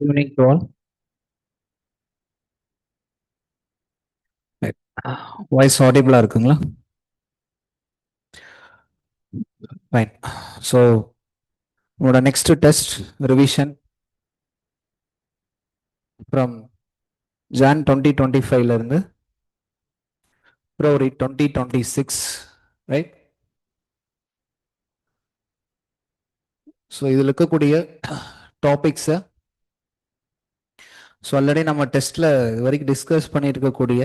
Good evening to all. Right. Voice audible இருக்குங்களா? Fine. So, உங்களோட next test revision from Jan 2025 ல இருந்து February 2026, right? So, இதில் இருக்கக்கூடிய டாபிக்ஸ் ஸோ ஆல்ரெடி நம்ம டெஸ்ட்ல இது வரைக்கும் டிஸ்கஸ் பண்ணியிருக்கக்கூடிய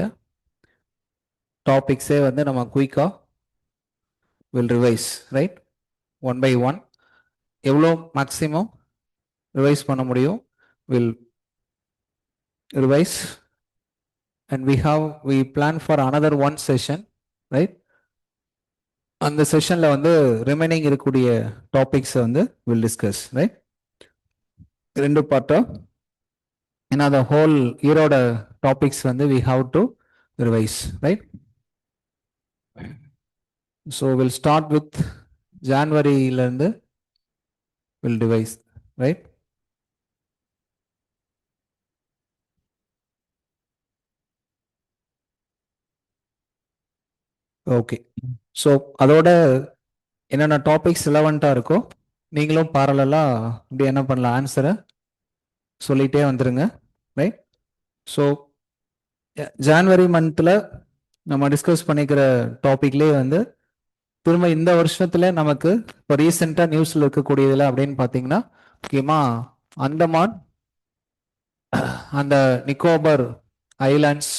டாபிக்ஸே வந்து நம்ம குயிக்காக will revise, right? One by one எவ்வளோ மேக்ஸிமம் ரிவைஸ் பண்ண முடியும் will revise. And we plan for another one session, right? அந்த செஷன்ல வந்து ரிமைனிங் இருக்கக்கூடிய டாபிக்ஸ் வந்து வில் டிஸ்கஸ், ரைட்? ரெண்டு பார்ட்டா ஏன்னா அந்த ஹோல் இயரோட டாபிக்ஸ் வந்து we have to revise, right? So we'll start with ஜான்வரியில இருந்து will revise, right? Okay. So அதோட என்னென்ன டாபிக்ஸ் ரிலவெண்ட்டாக இருக்கோ நீங்களும் பேரலாக இப்படி என்ன பண்ணலாம், ஆன்சரை சொல்லிகிட்டே வந்துடுங்க, ரைட்? ஸோ ஜான்வரி மந்தில் நம்ம டிஸ்கஸ் பண்ணிக்கிற டாபிக்லேயே வந்து திரும்ப இந்த வருஷத்துல நமக்கு இப்போ ரீசெண்டாக நியூஸில் இருக்கக்கூடியதில் அப்படின்னு பார்த்தீங்கன்னா முக்கியமாக அந்தமான் அந்த நிக்கோபர் ஐலாண்ட்ஸ்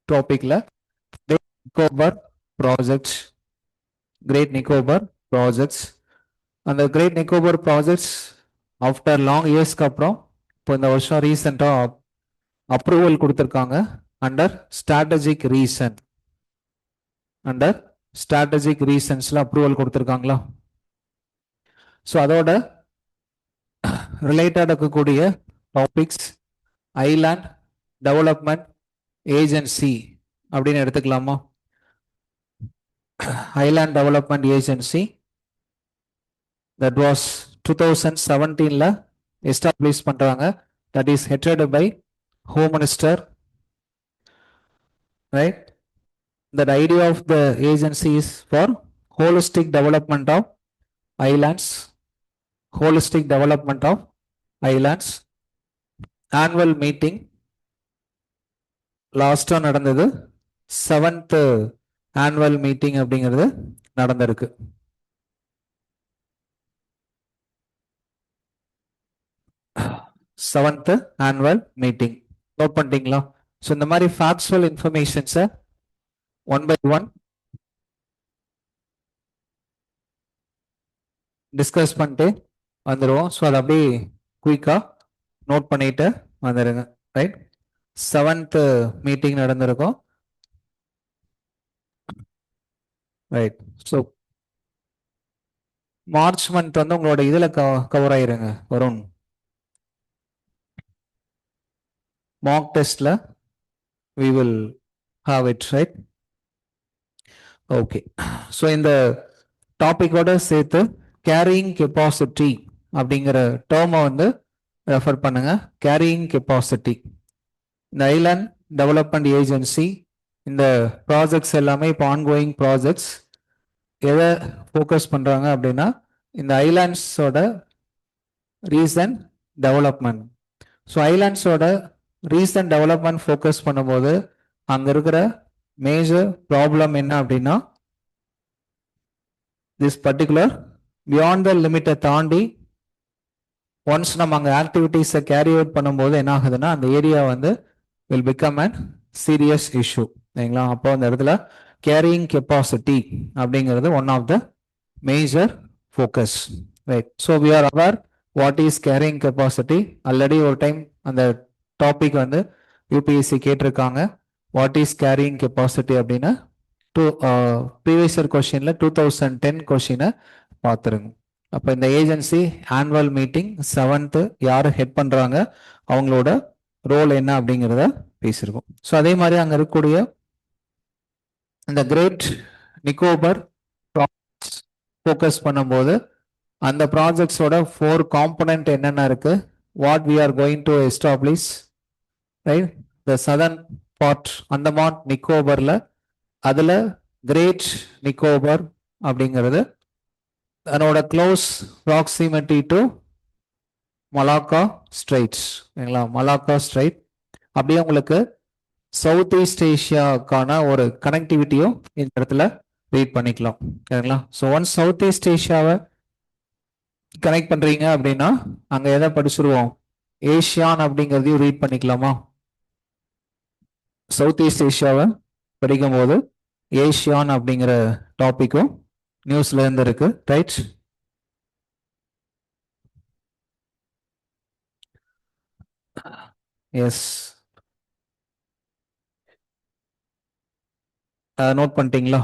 டாபிக்ல Nicobar projects, great Nicobar projects, அந்த great Nicobar projects after long இயர்ஸ்க்கு அப்புறம் இப்போ இந்த வருஷம் ரீசெண்டாக அப்ரூவல் கொடுத்துருக்காங்க under strategic reason. Under strategic ரீசன்ஸ்ல அப்ரூவல் கொடுத்துருக்காங்களா? ஸோ அதோட ரிலேட்டட் இருக்கக்கூடிய டாபிக்ஸ் ஐலாண்ட் டெவலப்மெண்ட் ஏஜென்சி அப்படின்னு எடுத்துக்கலாமா? Island development agency that was 2017ல எஸ்டாப்ளிஷ் பண்றாங்க. that is headed by Home Minister, right? The idea of the agency is for holistic development of islands. Holistic development of islands. Annual meeting லாஸ்டா நடந்தது 7th annual meeting அப்படிங்கிறது நடந்திருக்கு. Seventh annual meeting note பண்ணிட்டீங்களா? So இந்த மாதிரி factual இன்ஃபர்மேஷன்ஸை one by one discuss பண்ணிட்டு வந்துடுவோம். ஸோ அதை அப்படியே குயிக்காக நோட் பண்ணிட்டு வந்துடுங்க, ரைட்? செவன்த் மீட்டிங் நடந்திருக்கும், ரைட்? ஸோ மார்ச் மந்த் வந்து உங்களோட இதில் கவர் ஆயிருங்க, வரும் mock testல we will have it, right? Okay. So இந்த டாபிக்கோட சேர்த்து கேரியிங் கெப்பாசிட்டி அப்படிங்கிற டேர்மை வந்து ரெஃபர் பண்ணுங்க. கேரியிங் கெப்பாசிட்டி, இந்த ஐலாண்ட் டெவலப்மெண்ட் ஏஜென்சி இந்த ப்ராஜெக்ட்ஸ் எல்லாமே இப்போ ஆன்கோயிங் ப்ராஜெக்ட்ஸ் எதை ஃபோக்கஸ் பண்ணுறாங்க அப்படின்னா இந்த ஐலாண்ட்ஸோட ரீசன்ட் டெவலப்மெண்ட். ஸோ ஐலாண்ட்ஸோட ரீசன்ட் டெவலப்மெண்ட் ஃபோக்கஸ் பண்ணும்போது அங்கே இருக்கிற மேஜர் ப்ராப்ளம் என்ன அப்படின்னா திஸ் பர்டிகுலர் பியாண்ட் த லிமிட்டை தாண்டி ஒன்ஸ் நம்ம அங்கே ஆக்டிவிட்டீஸை கேரி அவுட் பண்ணும்போது என்ன ஆகுதுன்னா அந்த ஏரியா வந்து will become and serious issue, சரிங்களா? அப்போ அந்த இடத்துல கேரியிங் கெப்பாசிட்டி அப்படிங்கிறது one of the major focus, right? So we are our what is carrying capacity. Already ஒரு டைம் அந்த டாபிக் வந்து யூபிஎஸ்சி கேட்டிருக்காங்க, வாட் இஸ் கேரியிங் கெப்பாசிட்டி அப்படின்னு. ப்ரீவியஸ் இயர் கொஸ்டின்ல 2010 கொஸ்டினை பார்த்துருங்க. அப்போ இந்த ஏஜென்சி ஆனுவல் மீட்டிங் 7th யார் ஹெட் பண்ணுறாங்க, அவங்களோட ரோல் என்ன அப்படிங்கிறத பேசியிருக்கோம். ஸோ அதே மாதிரி அங்கே இருக்கக்கூடிய இந்த கிரேட் நிக்கோபர் ஃபோக்கஸ் பண்ணும்போது அந்த ப்ராஜெக்ட்ஸோட 4 காம்பனண்ட் என்னென்ன இருக்கு, what we are going to establish, right? The southern part, Andaman Nicobarல அதுல கிரேட் நிக்கோபர் அப்படிங்கிறது அதனோட close proximity to Malacca straights, சரிங்களா? மலாக்கா ஸ்ட்ரைட் அப்படியே உங்களுக்கு சவுத் ஈஸ்ட் ஏஷியாவுக்கான ஒரு கனெக்டிவிட்டியும் இந்த இடத்துல ரீட் பண்ணிக்கலாம், சரிங்களா? ஸோ ஒன்ஸ் சவுத் ஈஸ்ட் ஏஷியாவை கனெக்ட் பண்றீங்க அப்படின்னா அங்க எதை படிச்சிருவோம், ஏஷியான் அப்படிங்கிறதையும் ரீட் பண்ணிக்கலாமா? சவுத் ஈஸ்ட் ஏஷியாவை படிக்கும் போது ஏஷியான் அப்படிங்கிற டாபிக்கும் நியூஸ்ல இருந்து இருக்கு, ரைட்? எஸ், நோட் பண்ணிட்டீங்களா?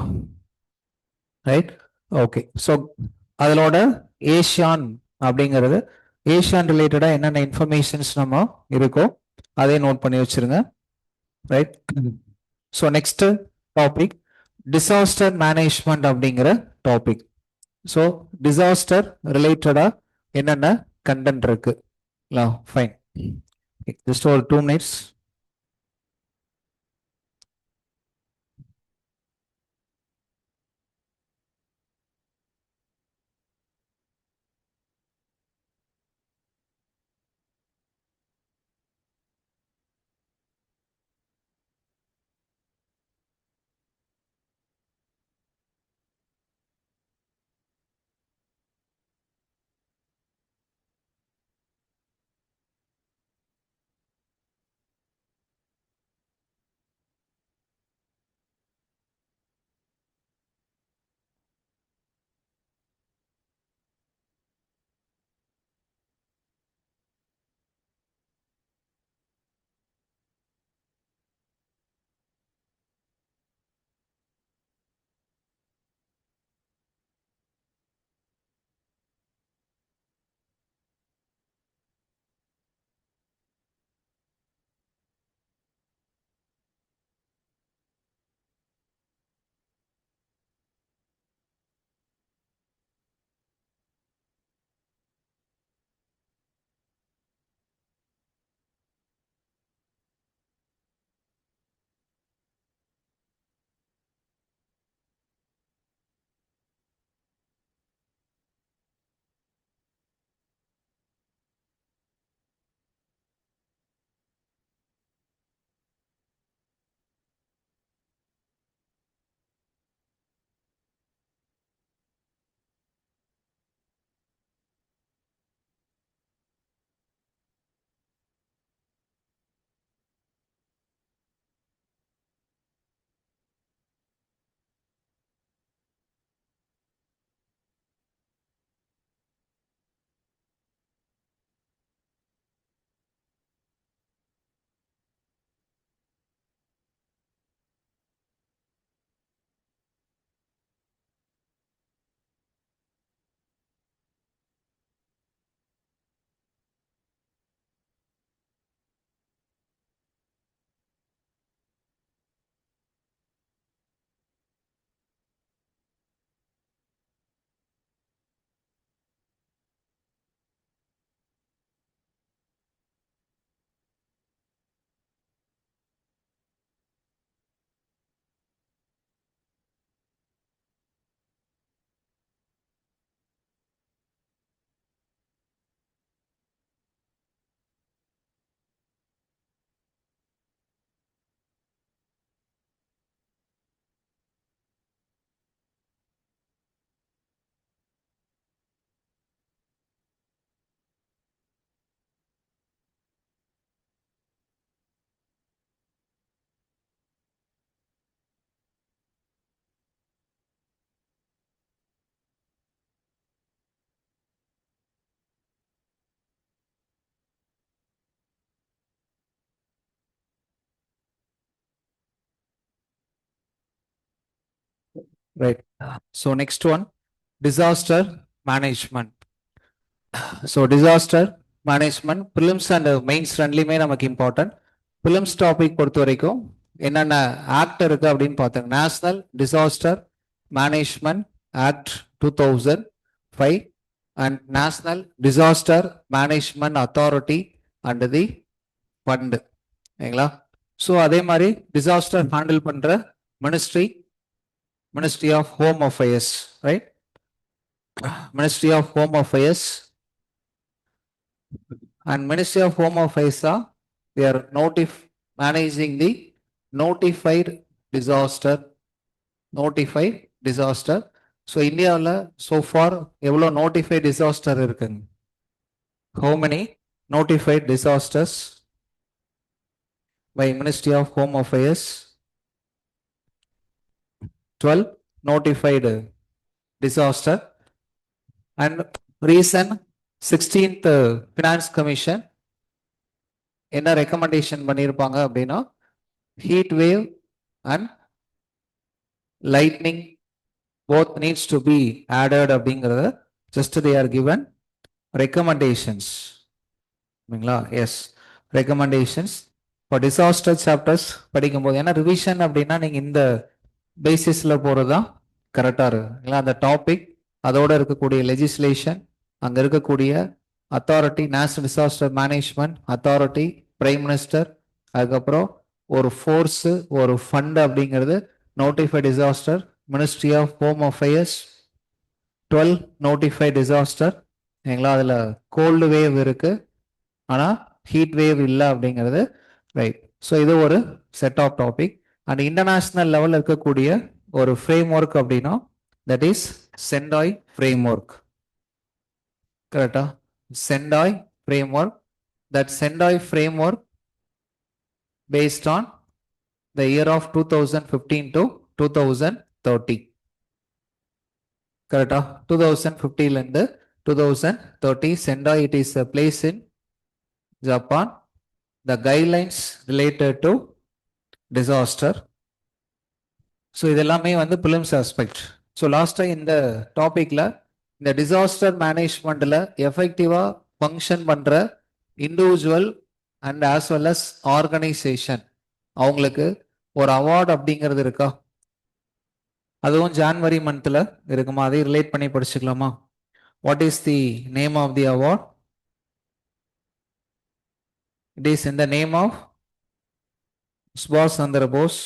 Right, okay. ஸோ அதனோட ஏஷியான் அப்படிங்கிறது ஏஷியான் ரிலேட்டடா என்னென்ன இன்ஃபர்மேஷன்ஸ் நம்ம இருக்கோ அதே நோட் பண்ணி வச்சிருங்க, right? So next topic disaster management அப்படிங்கிற டாபிக். ஸோ டிசாஸ்டர் ரிலேட்டடா என்னென்ன கண்டென்ட் இருக்கு, ஃபைன். ஜஸ்ட் ஒரு 2 minutes. Right. So next one, disaster management. So disaster management, prelims and mains ரெண்டுலையுமே நமக்கு இம்பார்ட்டன்ட். prelims டாபிக் பொறுத்த வரைக்கும் என்னென்ன ஆக்ட் இருக்கு அப்படின்னு பார்த்தோம். National disaster management act 2005, and National Disaster Management Authority and the fund. சரிங்களா? So அதே மாதிரி டிசாஸ்டர் ஹேண்டில் பண்ற ministry of home affairs, right? Ministry of home affairs and Ministry of Home Affairs are they are managing the notified disaster. So இந்தியாவில் so far எவ்வளோ notified disaster இருக்குங்க? How many notified disasters by Ministry of Home Affairs? 12 notified disaster. And recent 16th Finance Commission என்ன recommendation பண்ணியிருப்பாங்க அப்படின்னா heat wave and lightning both needs to be added அப்படிங்கிறத just they are given recommendations. Yes, recommendations இப்போ disaster chapters படிக்கும்போது ஏன்னா revision அப்படின்னா நீங்கள் இந்த பேசிஸில் போகிறது தான் கரெக்டாக இருக்குங்களா? அந்த டாபிக், அதோட இருக்கக்கூடிய லெஜிஸ்லேஷன், அங்கே இருக்கக்கூடிய authority, national disaster management authority, prime minister, அதுக்கப்புறம் ஒரு ஃபோர்ஸு, ஒரு ஃபண்ட் அப்படிங்கிறது notified disaster, ministry of home affairs, 12 notified disaster. சரிங்களா? அதில் கோல்டு வேவ் இருக்கு, ஆனால் ஹீட் வேவ் இல்லை அப்படிங்கிறது, ரைட்? ஸோ இது ஒரு set of topic. And international லெவலில் இருக்கக்கூடிய ஒரு ஃப்ரேம் ஒர்க் அப்படின்னா that is Sendai framework. கரெக்டா? Sendai framework. That Sendai framework based on the year of 2015 to 2030. கரெக்டா? 2015 2030 Sendai it is a place in Japan. The guidelines related to disaster. So இதெல்லாமே வந்து films aspect. So லாஸ்ட்டாக இந்த டாபிக்ல இந்த disaster மேனேஜ்மெண்ட்ல எஃபெக்டிவாக function பண்ணுற individual and as well as organisation அவங்களுக்கு ஒரு அவார்டு அப்படிங்கிறது இருக்கா? அதுவும் ஜான்வரி மந்த்தில் இருக்குமா? அதை ரிலேட் பண்ணி படிச்சுக்கலாமா? What is the name of the award? It is in the name of சுபாஷ் சந்திர போஸ்.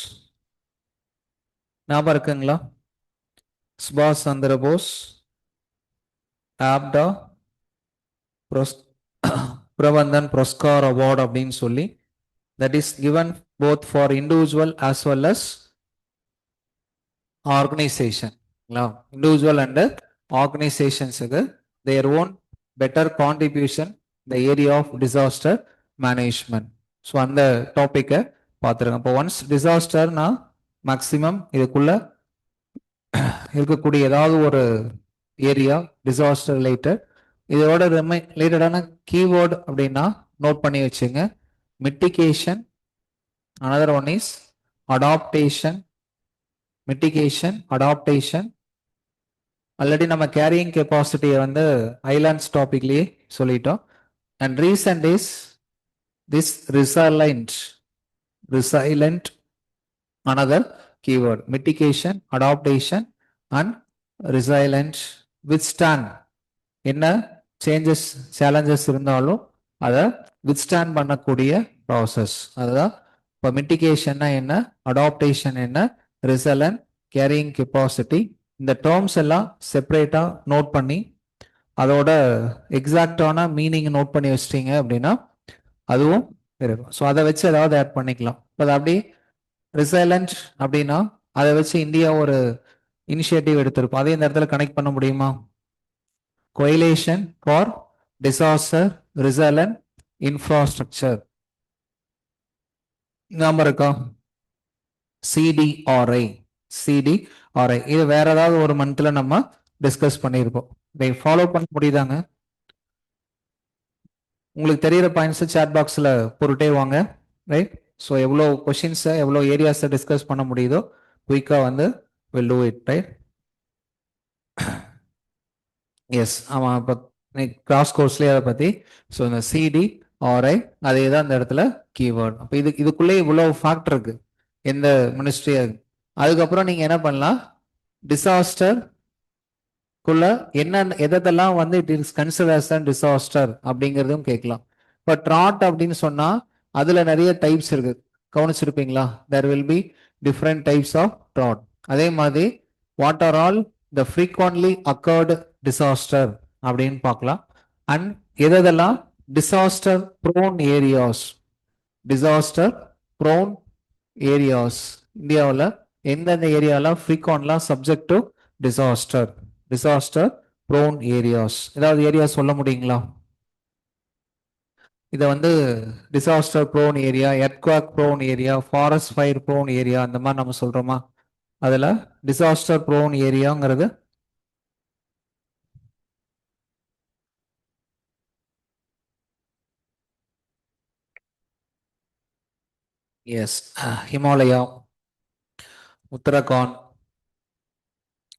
ஞாபகம் இருக்குங்களா? சுபாஷ் சந்திர போஸ் ஆப்டா பிரபந்தன் புரஸ்கார் அவார்டு அப்படின்னு சொல்லி, that is given both for individual as well as organization. Individual and organizations their own better contribution the area of disaster management. So அந்த டாப்பிக்கை பார்த்துருங்க. இப்போ ஒன்ஸ் டிசாஸ்டர்னா மேக்சிமம் இதுக்குள்ள இருக்கக்கூடிய ஏதாவது ஒரு ஏரியா டிசாஸ்டர் ரிலேட்டட், இதோட ரிலேட்டடான கீவேர்டு அப்படின்னா நோட் பண்ணி வச்சுங்க. Mitigation, another one is adaptation. Mitigation, adaptation. Already நம்ம கேரியிங் கெப்பாசிட்டியை வந்து ஐலாண்ட்ஸ் டாபிக்லேயே சொல்லிட்டோம். And recent is this resilient, another keyword. Mitigation, adaptation and resilient. Withstand. என்ன சேஞ்சஸ் சேலஞ்சஸ் இருந்தாலும் அதை வித்ஸ்டாண்ட் பண்ணக்கூடிய ப்ராசஸ். அதுதான் இப்போ மிட்டிகேஷன்னா என்ன, அடாப்டேஷன் என்ன, ரிசலன்ட், கேரியிங் கெப்பாசிட்டி. இந்த டேர்ம்ஸ் எல்லாம் செப்பரேட்டாக நோட் பண்ணி அதோட எக்ஸாக்டான மீனிங் நோட் பண்ணி வச்சிட்டீங்க அப்படின்னா அதுவும் இருக்கும். ஸோ அதை வச்சு ஏதாவது ஆட் பண்ணிக்கலாம். அது அப்படி ரிசைலண்ட் அப்படின்னா அதை வச்சு இந்தியா ஒரு இனிஷியேட்டிவ் எடுத்திருப்போம். அதே இந்த இடத்துல கனெக்ட் பண்ண முடியுமா? Coalition for disaster resilient infrastructure. ஞாபகம் இருக்கா? சிடிஆர்ஐ. இது வேற ஏதாவது ஒரு மந்த்ல நம்ம டிஸ்கஸ் பண்ணியிருப்போம். இதை ஃபாலோ பண்ண முடியுதாங்க? உங்களுக்கு தெரியிற பாயிண்ட்ஸை சாட் பாக்ஸில் போட்டுட்டே வாங்க, ரைட்? ஸோ எவ்வளோ கொஷின்ஸை எவ்வளோ ஏரியாஸை டிஸ்கஸ் பண்ண முடியுதோ குயிக்காக வந்து will do it, right? Yes, ஆமாம். இப்போ கிராஸ் கோர்ஸ்லேயே அதை பற்றி. ஸோ இந்த சிடிஆர்ஐ அதே தான் இந்த இடத்துல கீவேர்டு. அப்போ இதுக்குள்ளே இவ்வளோ ஃபேக்டர் இருக்கு எந்த மினிஸ்ட்ரி. அதுக்கப்புறம் நீங்கள் என்ன பண்ணலாம்? டிசாஸ்டர் குள்ள என்ன எதெல்லாம் வந்து it is consider as an disaster அப்படிங்கிறதும் கேட்கலாம். இப்போ ட்ராட் அப்படின்னு சொன்னா அதுல நிறைய டைப்ஸ் இருக்கு, கவனிச்சிருப்பீங்களா? there will be different types of drought. அதே மாதிரி what are all the frequently occurred disaster அப்படின்னு பார்க்கலாம். அண்ட் எதெல்லாம் disaster prone areas, disaster prone areas, இந்தியாவில் எந்தெந்த ஏரியாலாம் ஃப்ரீக்வெண்ட்லாம் subject to disaster, disaster prone areas, ஏதாவது ஏரியா சொல்ல முடியுங்களா? இதை வந்து disaster prone area, earthquake prone area, forest fire prone area அந்த மாதிரி நம்ம சொல்றோமா? அதுல டிசாஸ்டர் ப்ரோன் ஏரியாங்கிறது yes Himalaya, Uttarakhand,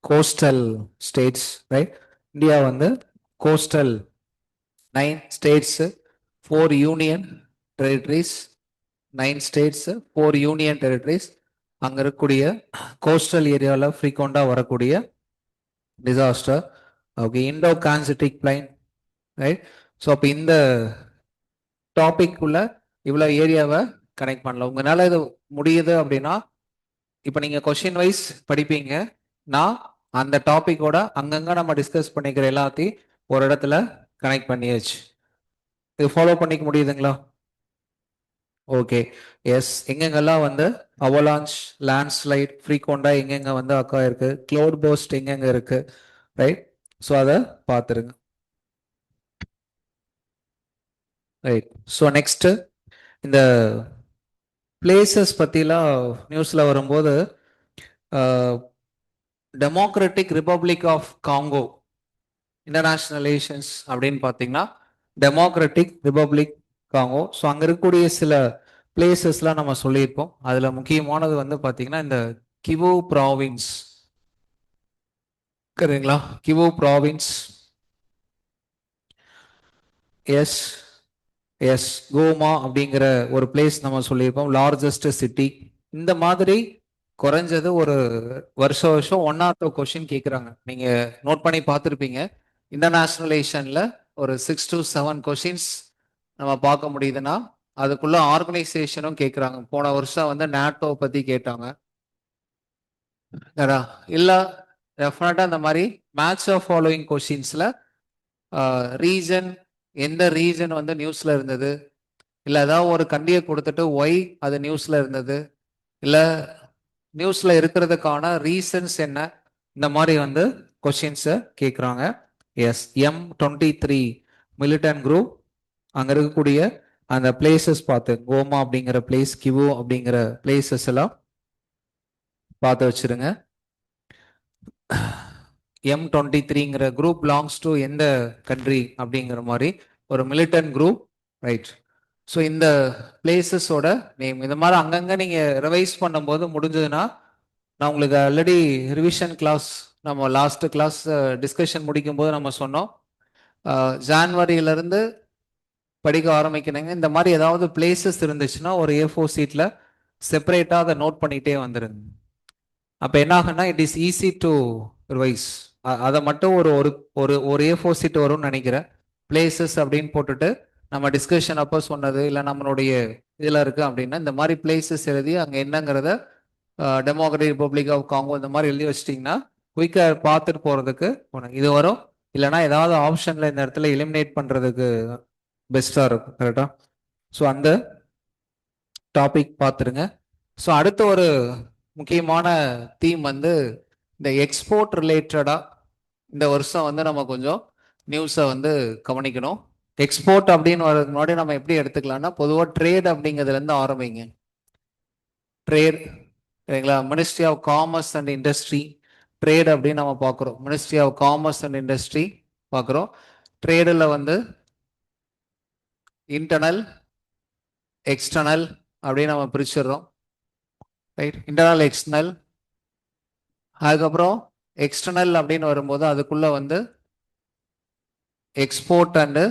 coastal states, right? India வந்து coastal 9 states, 4 union territories, 9 states, 4 union territories. அங்க இருக்கக்கூடிய கோஸ்டல் ஏரியாவில் ஃப்ரீக்வெண்டாக வரக்கூடிய டிசாஸ்டர். Okay, Indo Gangetic plain, right? So அப்போ இந்த டாபிக் உள்ள இவ்வளோ ஏரியாவை கனெக்ட் பண்ணலாம். உங்களால் இது முடியுது அப்படின்னா இப்போ நீங்கள் கொஸ்டின் வைஸ் படிப்பீங்க, நான் அந்த டாபிக்கோட அங்கங்கே நம்ம டிஸ்கஸ் பண்ணிக்கிற எல்லாத்தையும் ஒரு இடத்துல கனெக்ட் பண்ணியாச்சு. இது ஃபாலோ பண்ணிக்க முடியுதுங்களா? Okay, S. எங்கெங்கெல்லாம் வந்து அவலான்ச், லேண்ட்ஸ்லைட் ஃப்ரீக்வெண்டாக எங்கெங்க வந்து அக்கா இருக்கு, க்ளவுட் போஸ்ட் எங்கெங்க இருக்கு, ரைட்? ஸோ அதை பார்த்துருங்க. ரைட். ஸோ நெக்ஸ்ட் இந்த பிளேசஸ் பற்றிலாம் நியூஸில் வரும்போது டெமோக்ராட்டிக் ரிப்பப்ளிக் ஆஃப் காங்கோ இன்டர்நேஷ்னலேஷன்ஸ் அப்படின்னு பார்த்தீங்கன்னா டெமோக்ராட்டிக் ரிப்பப்ளிக் காங்கோ. ஸோ அங்கே இருக்கக்கூடிய சில பிளேசஸ்லாம் நம்ம சொல்லியிருப்போம். அதில் முக்கியமானது வந்து பார்த்தீங்கன்னா இந்த கிவு ப்ராவின்ஸ், சரிங்களா? கிவு ப்ராவின்ஸ், எஸ் எஸ் கோமா அப்படிங்கிற ஒரு பிளேஸ் நம்ம சொல்லியிருப்போம், லார்ஜஸ்ட் சிட்டி. இந்த மாதிரி குறைஞ்சது ஒரு வருஷம் வருஷம் 1 or 2 கொஸ்டின் கேட்குறாங்க. நீங்கள் நோட் பண்ணி பார்த்துருப்பீங்க. இன்டர்நேஷ்னலேஷனில் ஒரு 6 to 7 கொஸ்டின்ஸ் நம்ம பார்க்க முடியுதுன்னா அதுக்குள்ள ஆர்கனைசேஷனும் கேட்குறாங்க. போன வருஷம் வந்து நேட்டோ பற்றி கேட்டாங்க, இல்லை டெஃபினட்டாக இந்த மாதிரி மேட்ச் ஆஃப் ஃபாலோயிங் கொஸ்டின்ஸில் ரீஜன், எந்த ரீஜன் வந்து நியூஸில் இருந்தது, இல்லை ஏதாவது ஒரு கண்டியை கொடுத்துட்டு ஒய் அது நியூஸில் இருந்தது, இல்லை நியூஸில் இருக்கிறதுக்கான ரீசன்ஸ் என்ன, இந்த மாதிரி வந்து கொஸ்டின்ஸை கேட்குறாங்க. எஸ், M23 மிலிட்டன்ட் குரூப் அங்கே இருக்கக்கூடிய அந்த பிளேசஸ் பார்த்து, கோமா அப்படிங்கிற பிளேஸ், கிவு அப்படிங்கிற பிளேசஸ் எல்லாம் பார்த்து வச்சிருங்க. M23ங்கிற குரூப் பிலாங்ஸ் டு எந்த கண்ட்ரி அப்படிங்கிற மாதிரி ஒரு மிலிட்டன்ட் குரூப், ரைட்? ஸோ இந்த பிளேசஸோட நேம் இந்த மாதிரி அங்கங்கே நீங்கள் ரிவைஸ் பண்ணும்போது முடிஞ்சதுன்னா, நான் உங்களுக்கு ஆல்ரெடி ரிவிஷன் கிளாஸ் நம்ம லாஸ்ட் கிளாஸ் டிஸ்கஷன் முடிக்கும் போது நம்ம சொன்னோம், ஜான்வரியிலேருந்து படிக்க ஆரம்பிக்கணுங்க. இந்த மாதிரி ஏதாவது பிளேசஸ் இருந்துச்சுன்னா ஒரு A4 சீட்டில் செப்பரேட்டாக அதை நோட் பண்ணிகிட்டே வந்துடுங்க. அப்போ என்ன ஆகுன்னா it is easy to revise. அதை மட்டும் ஒரு ஒரு ஒரு A4 சீட் வரும்னு நினைக்கிறேன். பிளேசஸ் அப்படின்னு போட்டுட்டு நம்ம டிஸ்கஷன் அப்போ சொன்னது இல்லை நம்மளுடைய இதில் இருக்குது அப்படின்னா இந்த மாதிரி பிளேசஸ் எழுதி அங்கே என்னங்கிறத டெமோக்ராட்டிக் ரிப்பப்ளிக் ஆஃப் காங்கோ இந்த மாதிரி எழுதி வச்சிட்டிங்கன்னா குயிக்காக பார்த்துட்டு போகிறதுக்கு இது வரும். இல்லைனா ஏதாவது ஆப்ஷனில் இந்த இடத்துல எலிமினேட் பண்ணுறதுக்கு பெஸ்ட்டாக இருக்கும், கரெக்டாக? ஸோ அந்த டாபிக் பார்த்துருங்க. ஸோ அடுத்த ஒரு முக்கியமான தீம் வந்து இந்த எக்ஸ்போர்ட் ரிலேட்டடாக இந்த வருஷம் வந்து நம்ம கொஞ்சம் நியூஸை வந்து கவனிக்கணும். எக்ஸ்போர்ட் அப்படின்னு வர்றதுக்கு முன்னாடி நம்ம எப்படி எடுத்துக்கலாம்னா, பொதுவாக ட்ரேட் அப்படிங்கிறதுலேருந்து ஆரம்பிங்க. ட்ரேட், சரிங்களா? Ministry of commerce and industry, trade அப்படின்னு நம்ம பார்க்குறோம். Ministry of commerce and industry பார்க்குறோம். ட்ரேடில் வந்து இன்டர்னல், எக்ஸ்டர்னல் அப்படின்னு நம்ம பிரிச்சிடுறோம், ரைட்? Internal, external. அதுக்கப்புறம் எக்ஸ்டர்னல் அப்படின்னு வரும்போது அதுக்குள்ள வந்து எக்ஸ்போர்ட் அண்டு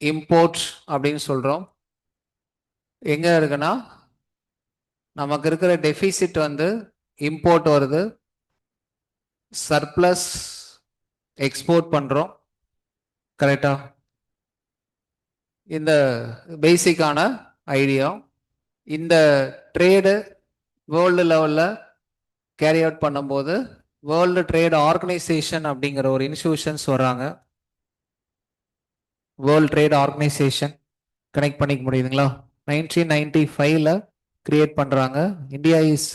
இம்போர்ட் அப்படின்னு சொல்கிறோம். எங்கே இருக்குன்னா நமக்கு இருக்கிற டெஃபிசிட் வந்து இம்போர்ட் வருது, சர்ப்ளஸ் எக்ஸ்போர்ட் பண்றோம். கரெக்டா? இந்த பேசிக்கான ஐடியா. இந்த ட்ரேடு வேர்ல்டு லெவல்ல கேரி அவுட் பண்ணும்போது வேர்ல்டு ட்ரேட் ஆர்கனைசேஷன் அப்படிங்கிற ஒரு இன்ஸ்டிடியூஷன்ஸ் வர்றாங்க. வேர்ல்ட் ட்ரேட் ஆர்கனைசேஷன் கனெக்ட் பண்ணிக்க முடியுதுங்களா? 1995ல கிரியேட் பண்றாங்க. India is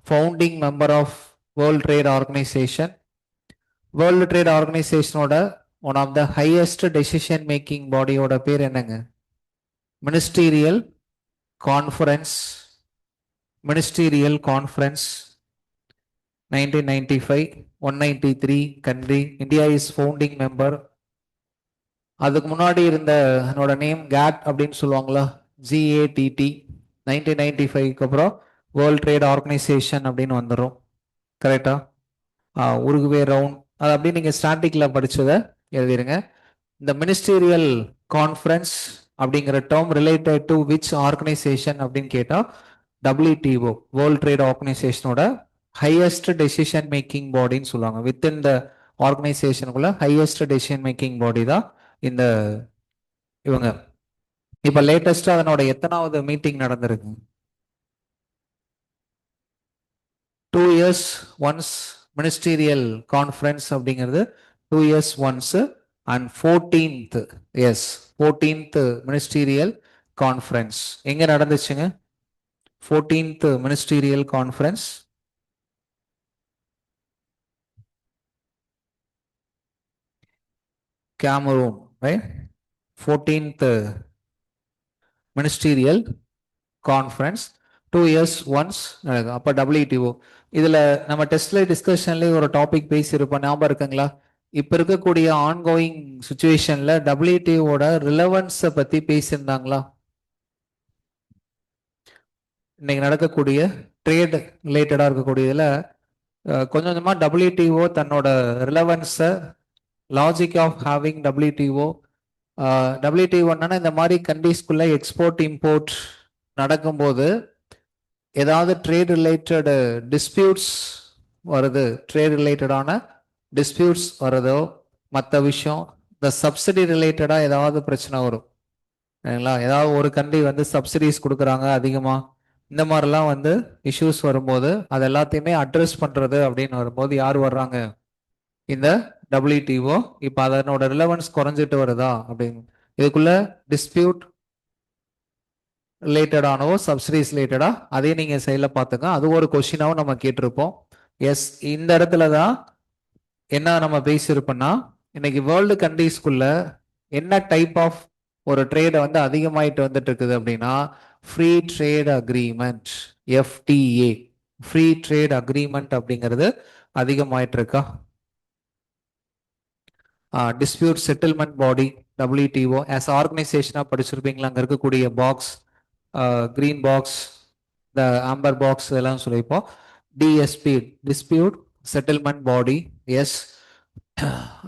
founding member of world trade organisation. World trade ஆர்கனைசேஷனோட one of the highest decision making பாடியோட பேர் என்னங்க? Ministerial conference. Ministerial conference 1995, 193 country. India is founding member. அதுக்கு முன்னாடி இருந்த என்னோட நேம் கேட் அப்படின்னு சொல்லுவாங்களா? GATT. 1995க்கு அப்புறம் வேர்ல்ட் ட்ரேட் ஆர்கனைசேஷன் அப்படின்னு வந்துடும். கரெக்டா? உருகுவே ரவுண்ட் அது அப்படி நீங்கள் ஸ்டாட்டிக்கில் படிச்சதை எழுதிருங்க. இந்த மினிஸ்டீரியல் கான்ஃபரன்ஸ் அப்படிங்கிற term related to which organisation அப்படின்னு கேட்டால் WTO வேர்ல்ட் ட்ரேட் ஆர்கனைசேஷனோட ஹையஸ்ட் டெசிஷன் மேக்கிங் பாடின்னு சொல்லுவாங்க. வித்தின் த ஆர்கனைசேஷனுக்குள்ள ஹையஸ்ட் டெசிஷன் மேக்கிங் பாடி தான் இந்த இவங்க. இப்ப லேட்டஸ்டா அதனோட எத்தனாவது மீட்டிங் நடந்திருக்கு? 2 years once மினிஸ்டீரியல் கான்ஃபரன்ஸ் அப்படிங்கிறது 2 years once. And 14th, yes 14th ministerial conference எங்க நடந்துச்சுங்க? 14th ministerial conference Cameroon, right? 14th ministerial conference 2 years once நடக்கும். அப்போ WTO இதில் நம்ம டெஸ்ட்ல டிஸ்கஷன்லேயே ஒரு டாபிக் பேசியிருப்போம், ஞாபகம் இருக்குங்களா? இப்போ இருக்கக்கூடிய ஆன்கோயிங் சுச்சுவேஷனில் WTOட ரிலவன்ஸை பற்றி பேசியிருந்தாங்களா? இன்னைக்கு நடக்கக்கூடிய ட்ரேட் ரிலேட்டடாக இருக்கக்கூடியதில் கொஞ்சம் கொஞ்சமாக WTO தன்னோட ரிலவன்ஸை logic of having WTO WTO இந்த மாதிரி கண்ட்ரீஸ்குள்ள எக்ஸ்போர்ட் இம்போர்ட் நடக்கும்போது ஏதாவது ட்ரேட் ரிலேட்டட் டிஸ்பியூட்ஸ் வருது, ட்ரேட் ரிலேட்டடான டிஸ்பியூட்ஸ் வருதோ, மற்ற விஷயம் இந்த சப்சிடி ரிலேட்டடாக ஏதாவது பிரச்சனை வரும் சரிங்களா? ஏதாவது ஒரு கண்ட்ரி வந்து சப்சிடிஸ் கொடுக்குறாங்க அதிகமாக, இந்த மாதிரிலாம் வந்து இஷ்யூஸ் வரும்போது அது எல்லாத்தையுமே அட்ரஸ் பண்ணுறது அப்படின்னு வரும்போது யார் வர்றாங்க? இந்த WTO. இப்போ அதனோட ரிலவன்ஸ் குறைஞ்சிட்டு வருதா அப்படின்னு இதுக்குள்ள டிஸ்பியூட் ரிலேட்டடானவோ சப்சிடிஸ் ரிலேட்டடா அதையும் நீங்க செயல பார்த்துங்க. அது ஒரு கொஸ்டினாவும் நம்ம கேட்டிருப்போம். எஸ், இந்த இடத்துல தான் என்ன நம்ம பேசியிருப்போம்னா, இன்னைக்கு வேர்ல்டு கண்ட்ரீஸ்குள்ள என்ன டைப் ஆஃப் ஒரு ட்ரேடை வந்து அதிகமாயிட்டு வந்துட்டு இருக்குது அப்படின்னா free trade agreement, FTA. Free trade agreement அப்படிங்கிறது அதிகமாயிட்டு இருக்கா? Dispute settlement body WTO as ஆர்கனைசேஷனாக படிச்சிருப்பீங்களா? அங்கே இருக்கக்கூடிய பாக்ஸ், கிரீன் பாக்ஸ், இந்த ஆம்பர் பாக்ஸ் இதெல்லாம் சொல்லிப்போம். DSP dispute settlement body, yes.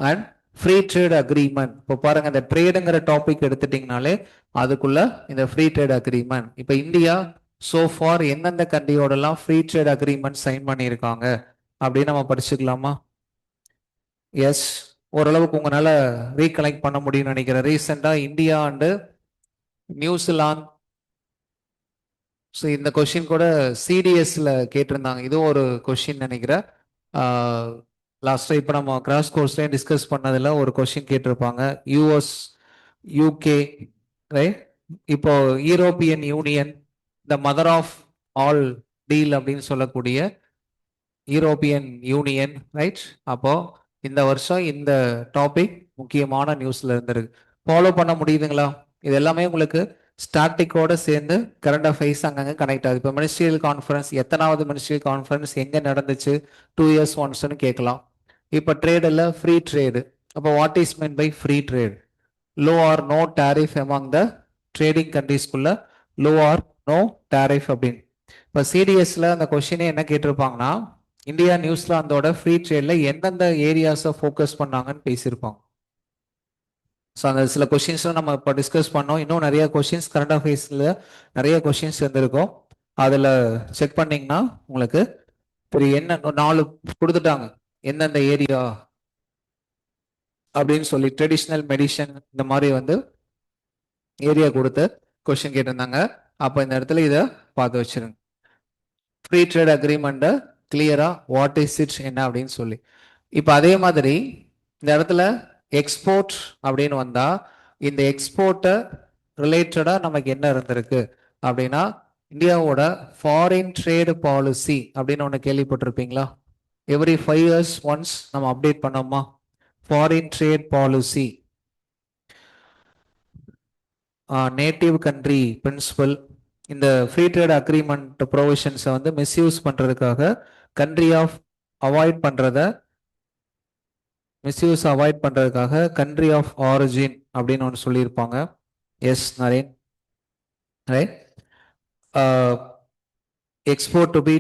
And free trade agreement. இப்போ பாருங்க, இந்த ட்ரேடுங்கிற டாபிக் எடுத்துட்டீங்கனாலே அதுக்குள்ள இந்த ஃப்ரீ ட்ரேட் அக்ரிமெண்ட். இப்போ இந்தியா சோஃபார் எந்தெந்த கண்ட்ரியோடலாம் ஃப்ரீ ட்ரேட் அக்ரிமெண்ட் சைன் பண்ணியிருக்காங்க அப்படின்னு நம்ம படிச்சுக்கலாமா? எஸ், ஓரளவுக்கு உங்களால ரீகலெக்ட் பண்ண முடியும்னு நினைக்கிறேன். ரீசெண்டா இந்தியா அண்டு நியூசிலாந்து, ஸோ இந்த கொஷின் கூட CDSல கேட்டிருந்தாங்க. இதுவும் ஒரு கொஷின் நினைக்கிறேன். லாஸ்டா இப்போ நம்ம கிராஸ் கோர்ஸ்லேயே டிஸ்கஸ் பண்ணதில் ஒரு கொஷின் கேட்டிருப்பாங்க. US, UK, ரைட்? இப்போ European union, the mother of all deal அப்படின்னு சொல்லக்கூடிய யூரோப்பியன் யூனியன், ரைட்? அப்போ இந்த வருஷம் இந்த டாபிக் முக்கியமான நியூஸ்ல இருந்திருக்கு. ஃபாலோ பண்ண முடியுதுங்களா? இது எல்லாமே உங்களுக்கு ஸ்டாட்டிக்கோட சேர்ந்து கரண்ட் அஃபேர்ஸ் அங்கங்கே கனெக்ட் ஆகுது. இப்போ மினிஸ்ட்ரியல் கான்ஃபரன்ஸ், எத்தனாவது மினிஸ்ட்ரியல் கான்ஃபரன்ஸ் எங்கே நடந்துச்சு? 2 years ஒன்ஸ்னு கேட்கலாம். இப்போ ட்ரேடில் ஃப்ரீ ட்ரேடு. அப்போ what is mean by free trade? Low or no tariff among the trading கண்ட்ரீஸ்குள்ள லோ ஆர் நோ டேரிஃப் அப்படின்னு. இப்போ CDSல அந்த கொஸ்டினே என்ன கேட்டிருப்பாங்கன்னா, இந்தியா நியூசிலாந்தோட ஃப்ரீ ட்ரேட்ல எந்தெந்த ஏரியாஸை ஃபோக்கஸ் பண்ணாங்கன்னு பேசியிருப்பாங்க. ஸோ அந்த சில கொஷின்ஸ்லாம் நம்ம இப்போ டிஸ்கஸ் பண்ணோம். இன்னும் நிறைய கொஷின்ஸ் கரண்ட் அஃபேர்ஸில் நிறைய கொஷின்ஸ் இருந்திருக்கும். அதில் செக் பண்ணிங்கன்னா உங்களுக்கு என்ன 4 கொடுத்துட்டாங்க எந்தெந்த ஏரியா அப்படின்னு சொல்லி ட்ரெடிஷ்னல் மெடிசன் இந்த மாதிரி வந்து ஏரியா கொடுத்து கொஸ்டின் கேட்டிருந்தாங்க. அப்போ இந்த இடத்துல இதை பார்த்து வச்சிருங்க. ஃப்ரீ ட்ரேட் அக்ரிமெண்ட்டை கிளியரா வாட் இஸ் இட் என்ன அப்படின்னு சொல்லி. இப்போ அதே மாதிரி இந்த இடத்துல எக்ஸ்போர்ட் அப்படின்னு வந்தா இந்த எக்ஸ்போர்ட்டை ரிலேட்டடா நமக்கு என்ன இருந்திருக்கு அப்படின்னா இந்தியாவோட ஃபாரின் ட்ரேட் பாலிசி அப்படின்னு ஒன்று கேள்விப்பட்டிருப்பீங்களா? எவ்ரி 5 years ஒன்ஸ் நம்ம அப்டேட் பண்ணோமா foreign trade policy, native country principle. இந்த ஃப்ரீ ட்ரேட் அக்ரிமெண்ட் ப்ரொவிஷன்ஸை வந்து மிஸ்யூஸ் பண்ணுறதுக்காக கண்ட்ரி ஆஃப் அவாய்ட் பண்ணுறத மிஸ்யூஸ் அவாய்ட் பண்ணுறதுக்காக கண்ட்ரி ஆஃப் ஆரிஜின் அப்படின்னு ஒன்று சொல்லியிருப்பாங்க. Yes Naren, right. Export to be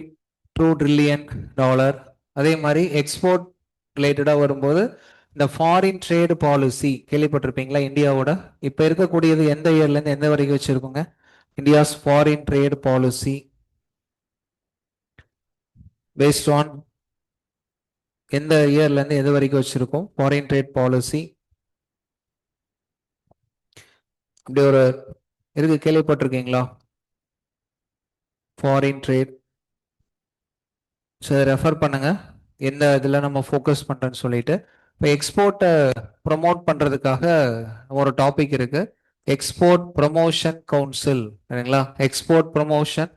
$2 trillion. அதே மாதிரி எக்ஸ்போர்ட் ரிலேட்டடாக வரும்போது இந்த ஃபாரின் ட்ரேட் பாலிசி கேள்விப்பட்டிருப்பீங்களா? இந்தியாவோட இப்போ இருக்கக்கூடியது எந்த இயர்லேருந்து எந்த வரைக்கும் வச்சுருக்கோங்க? India's foreign trade policy based on எந்த இயர்லேருந்து எது வரைக்கும் வச்சுருக்கோம் ஃபாரின் ட்ரேட் பாலிசி? அப்படி ஒரு இருக்கு, கேள்விப்பட்டிருக்கீங்களா? Foreign trade. ஸோ ரெஃபர் பண்ணுங்க எந்த இதில் நம்ம ஃபோக்கஸ் பண்ணுறோன்னு சொல்லிட்டு. இப்போ எக்ஸ்போர்ட்டை ப்ரொமோட் பண்ணுறதுக்காக ஒரு டாபிக் இருக்கு, எக்ஸ்போர்ட் ப்ரொமோஷன் கவுன்சில், சரிங்களா? Export promotion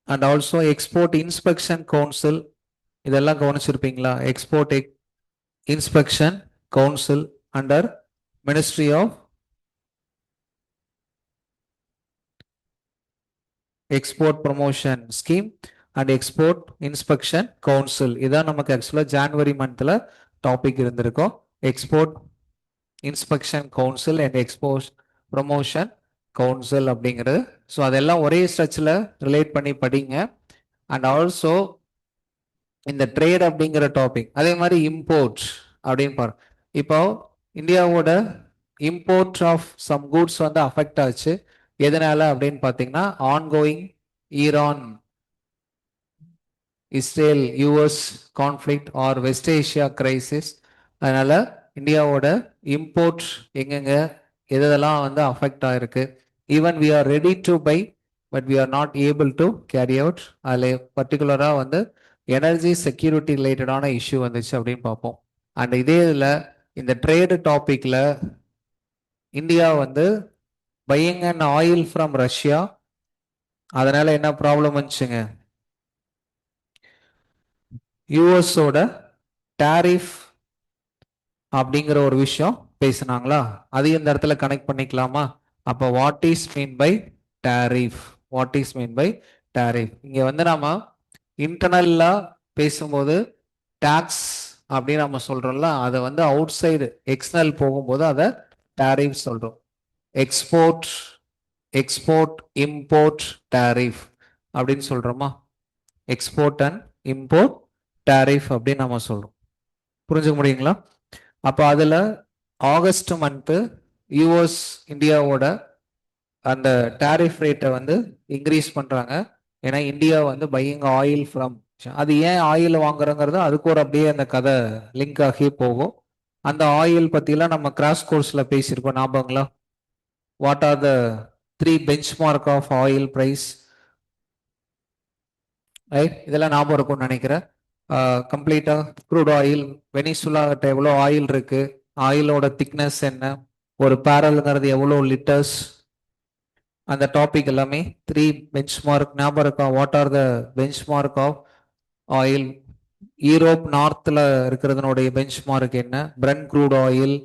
and also export inspection council. இதெல்லாம் கவனிச்சிருப்பீங்களா? Export inspection council under ministry of export promotion scheme and export inspection council. இதான் நமக்கு ஆக்சுவலாக ஜான்வரி மந்த்ல டாபிக் இருந்திருக்கும், export inspection council and export promotion council அப்படிங்கிறது. So அதெல்லாம் ஒரே ஸ்ட்ரெச்சில் ரிலேட் பண்ணி படிங்க. அண்ட் ஆல்சோ இந்த ட்ரேட் அப்படிங்கிற டாபிக், அதே மாதிரி இம்போர்ட் அப்படின்னு பாரு. இப்போ இந்தியாவோட இம்போர்ட் ஆஃப் சம் கூட்ஸ் வந்து அஃபெக்ட் ஆச்சு. எதனால அப்படின்னு பார்த்தீங்கன்னா ongoing Iran Israel US conflict or West Asia crisis. அதனால இந்தியாவோட இம்போர்ட் எங்கெங்க எதெல்லாம் வந்து அஃபெக்ட் ஆயிருக்கு. Even we are ready to buy but we are not able to carry out. அதில் பர்டிகுலராக வந்து எனர்ஜி செக்யூரிட்டி ரிலேட்டடான இஷ்யூ வந்துச்சு அப்படின்னு பார்ப்போம். அண்ட் இதே இதில் இந்த ட்ரேடு டாபிக்ல இந்தியா வந்து buying and oil from Russia, அதனால என்ன ப்ராப்ளம் வந்துச்சுங்க? யூஎஸோட டாரிஃப் அப்படிங்கிற ஒரு விஷயம் பேசினாங்களா? அது இந்த இடத்துல கனெக்ட் பண்ணிக்கலாமா? அப்போ what is mean by tariff? What is mean by tariff? இங்க வந்து நாம இன்டர்னல்லா பேசும்போது டாக்ஸ் அப்படின்னு நம்ம சொல்றோம்ல, அதை வந்து அவுட் சைடு எக்ஸ்டர்னல் போகும்போது அதை டாரிஃப் சொல்றோம். எக்ஸ்போர்ட் இம்போர்ட் டாரிஃப் அப்படின்னு சொல்றோமா? எக்ஸ்போர்ட் அண்ட் இம்போர்ட் டாரிஃப் அப்படின்னு நம்ம சொல்றோம். புரிஞ்சுக்க முடியுங்களா? அப்போ அதில் ஆகஸ்ட் மந்த்து யூஎஸ் இந்தியாவோட அந்த டாரிஃப் ரேட்டை வந்து இன்க்ரீஸ் பண்ணுறாங்க. ஏன்னா இந்தியா வந்து பையிங் ஆயில் ஃப்ரம், அது ஏன் ஆயில் வாங்குறோங்கிறது அதுக்கு ஒரு அப்படியே அந்த கதை லிங்க் ஆகி போகும். அந்த ஆயில் பற்றிலாம் நம்ம கிராஷ் கோர்ஸில் பேசியிருக்கோம், ஞாபகங்களா? What are the 3 benchmark of oil price, right? இதெல்லாம் ஞாபகம் இருக்கும்னு நினைக்கிறேன். கம்ப்ளீட்டாக க்ரூட் ஆயில், வெனிசுலாகிட்ட எவ்வளோ ஆயில் இருக்கு, ஆயிலோட திக்னஸ் என்ன, ஒரு பேரலுங்கிறது எவ்வளோ லிட்டர்ஸ், அந்த டாபிக் எல்லாமே 3 பெஞ்ச்மார்க் ஞாபகம் இருக்கா? What are the benchmark of oil? Europe நார்த்தில் இருக்கிறதுனுடைய பெஞ்ச்மார்க் என்ன? Brent crude oil,